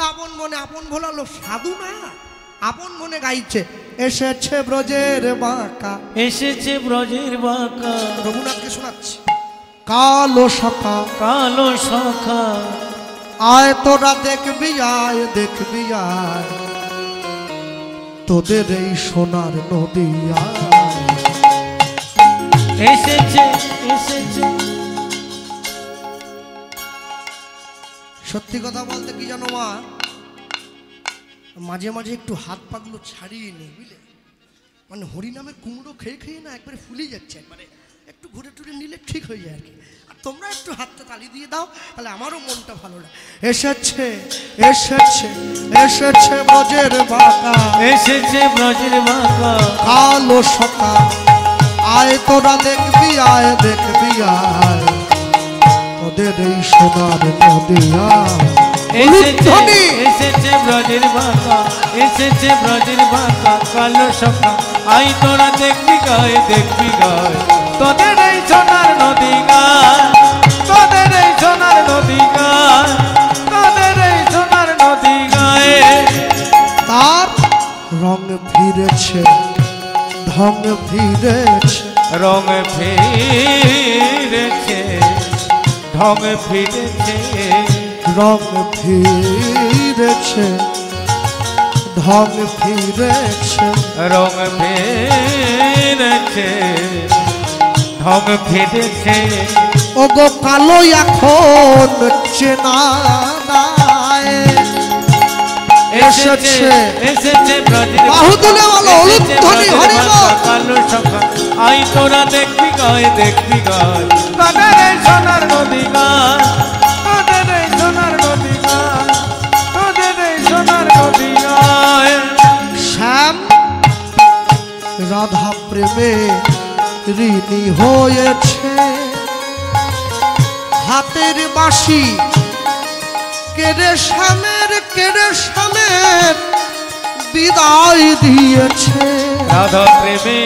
আপন মনে, আপন ভোলা লোক, সাধু না, আপন মনে গাইছে, এসেছে ব্রজের বাঁকা, এসেছে ব্রজের বাঁকা। রঘুনাথকে শোনাচ্ছে, কালো সখা, কালো সখা, আয় তোরা দেখবি, আয় দেখবি, আয় তোদের এই সোনার নদী আয়। এসেছে এসেছে। সত্যি কথা বলতে কি জানো মা, মাঝে মাঝে একটু হাত পাগুলো ছাড়িয়ে নি, বুঝলে, মানে হরিনামের কুমড়ো খেয়ে খেয়ে না একবারে ফুলে যাচ্ছে, একবারে একটু ঘুরে টুরে নিলে ঠিক হয়ে যায় আর কি। আর তোমরা একটু হাতটা তালি দিয়ে দাও, তাহলে আমারও মনটা ভালো লাগে। এসেছে এসেছে এসেছে ব্রজের বাঁকা, এসেছে ব্রজের বাঁকা, কালো সখা, আয় তোরা দেখবি, আয় দেখবি, আয় তোদের এই সোনার নদী আয়। এসেছে এসেছে ব্রজের বাঁকা, এসেছে ব্রজের বাঁকা, কালো সখা, আই তোরা দেখবি গায়, দেখবি গায় তোদের এই সোনার নদী গায়, তোদের এই সোনার নদী গায়, তোদের এই সোনার নদী গায়ে। তার রং ফিরেছে, ঢং ফিরেছে, রং ফিরেছে, ঢং ফিরেছে, রং ফিরেছে, ঢং ফিরেছে, রং ফিরেছে, ঢং ফিরেছে। ও গো কালো এখন চেনা নাই, এসেছে এসেছে ব্রজের বাহু তুলে বলো, উলুধ্বনি হরি বল। কালো সখা, আই তোরা দেখবি গায়, দেখবি গায় তোদের এই সোনার নদী গায়, তোদের এই সোনার নদী গায়, তোদের এই সোনার নদী গায়। শ্যাম রাধা প্রেমে ঋণী হয়েছে, হাতের বাঁশি কেড়ে শ্যামের, কেড়ে শ্যামের বিদায় দিয়েছে। রাধা প্রেমে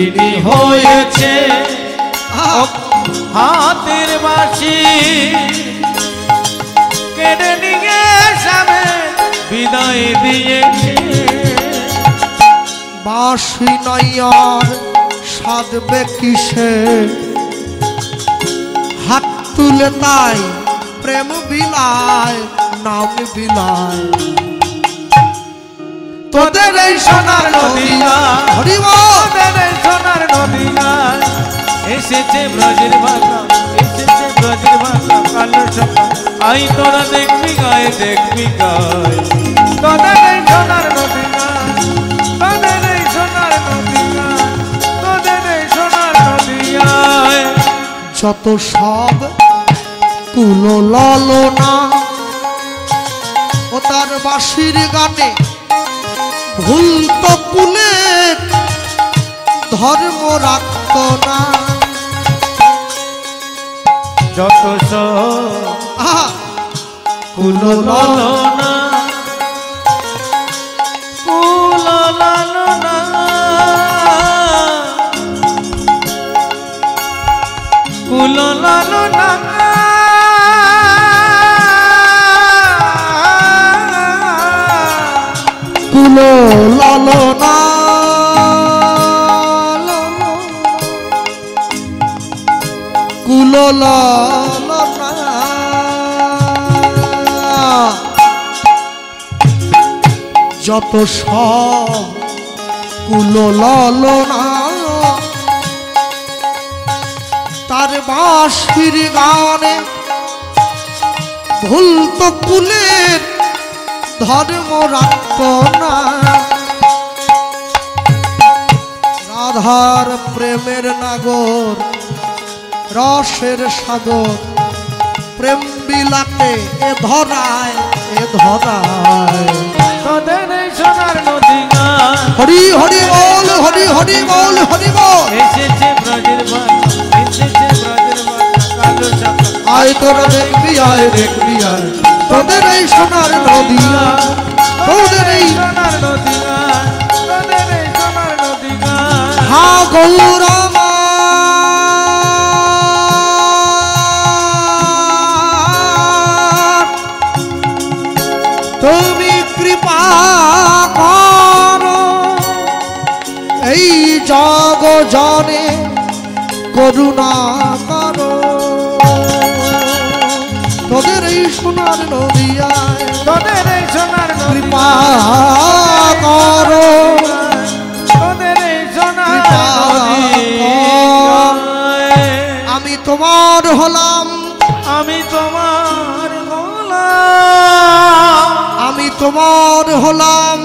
ঋণী হয়েছে, হাতের বাঁশি কেড়ে নিয়ে শ্যামে বিদায় দিয়েছে। বাঁশি নয়ার সাধবে কিসে, হাত তুলে তাই প্রেম বিলায়, নাম বিলায় তোদের এই সোনার নদী হরি বল। তোদের এই সোনার নদী গায়, এসেছে ব্রজের বাঁকা, এসেছে ব্রজের বাঁকা, কালো সখা, আই তোরা দেখবি গায়ে, দেখবি গায়ে তোদের এই সোনার নদী গায়, তোদের এই সোনার নদী গায়, তোদের এই সোনার নদী গায়। যত সব কুলো ললনা ও তার বাঁশির গানে, ভুল তো কুলে ধর্ম রাখত না। যত সব আহা, কুলো লালনা, কুলো লালনা, কুলো লালনা, কুলো ললনা, কুলো ললনা, যত সব কুলো ললনা, তার বাঁশির গানে ভুল তো কুলের ধর্ম রাখত না। রাধার প্রেমের নাগর, রসের সাগর, প্রেম বিলাতে এ ধরায়, এ ধরায় তোদের এই সোনার নদী গায়, হরি হরি বল, হরি হরি বল, হরি বল। এসেছে ব্রজের বাঁকা, এসেছে ব্রজের তোরা দেখবি আয় দেখবি আয় তোদের এই সোনার নদিয়া তোদের এই সোনার নদী গায় তোদের এই সোনার নদী গায় হা গৌরমা তুমি কৃপা করো এই জগ জনে করুণা করো তোদের এই সোনার নদিয়ায় তোদের এই সোনার নদী কৃপা করো তোদের এই সোনার কৃপা নদী গায়। আমি তোমার হলাম আমি তোমার গোলাম আমি তোমার হলাম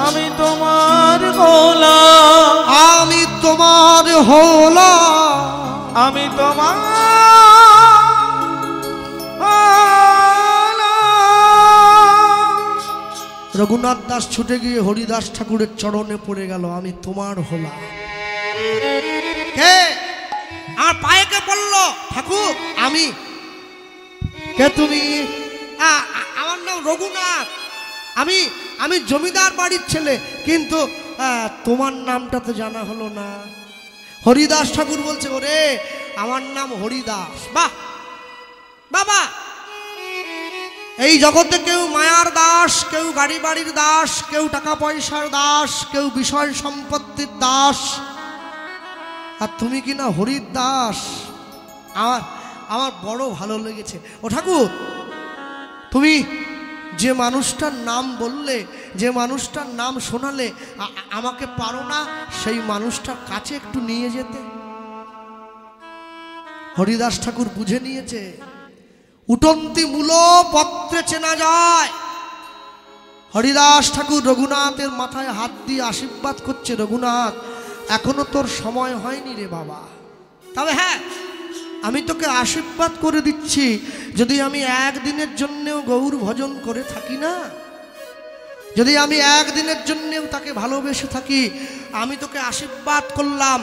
আমি তোমার গোলাম আমি তোমার হলাম আমি তোমার রঘুনাথ দাস ছুটে গিয়ে হরিদাস ঠাকুরের চরণে পড়ে গেল আমি তোমার হলাম কে আমার পায়ে কে পড়লো ঠাকুর আমি কে তুমি আমার নাম রঘুনাথ আমি আমি জমিদার বাড়ির ছেলে কিন্তু তোমার নামটা তো জানা হলো না হরিদাস ঠাকুর বলছে ওরে আমার নাম হরিদাস বাহ বাবা এই জগতে কেউ মায়ার দাস কেউ গাড়ি বাড়ির দাস কেউ টাকা পয়সার দাস কেউ বিষয় সম্পত্তির দাস আর তুমি কি না হরির দাস আমার আমার বড় ভালো লেগেছে ও ঠাকুর তুমি যে মানুষটার নাম বললে যে মানুষটার নাম শোনালে আমাকে পারো না সেই মানুষটার কাছে একটু নিয়ে যেতে হরিদাস ঠাকুর বুঝে নিয়েছে উটন্তি মূল পত্রে চেনা যায় হরিদাস ঠাকুর রঘুনাথের মাথায় হাত দিয়ে আশীর্বাদ করছে রঘুনাথ এখনো তোর সময় হয়নি রে বাবা তবে হ্যাঁ আমি তোকে আশীর্বাদ করে দিচ্ছি যদি আমি একদিনের জন্যেও গৌর ভজন করে থাকি না যদি আমি একদিনের জন্যেও তাকে ভালোবেসে থাকি আমি তোকে আশীর্বাদ করলাম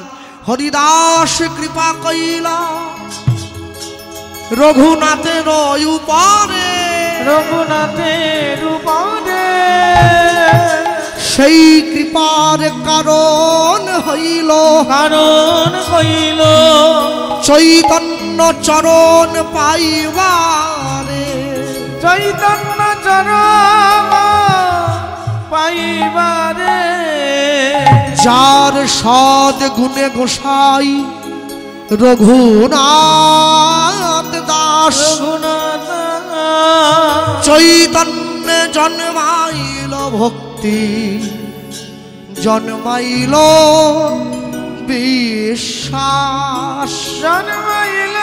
হরিদাস কৃপা কইলা রঘুনাথের উপরে রঘুনাথের উপরে সেই কৃপার কারণ হইল চৈতন্য চরণ পাইবারে চৈতন্য চরণ পাইবারে যার সদ গুণে গোসাই রঘুনাথ দাস রঘুনাথ চৈতন্য জন্মাইল ভক্তি জন্মাইল বিশ্বাস জন্মাইল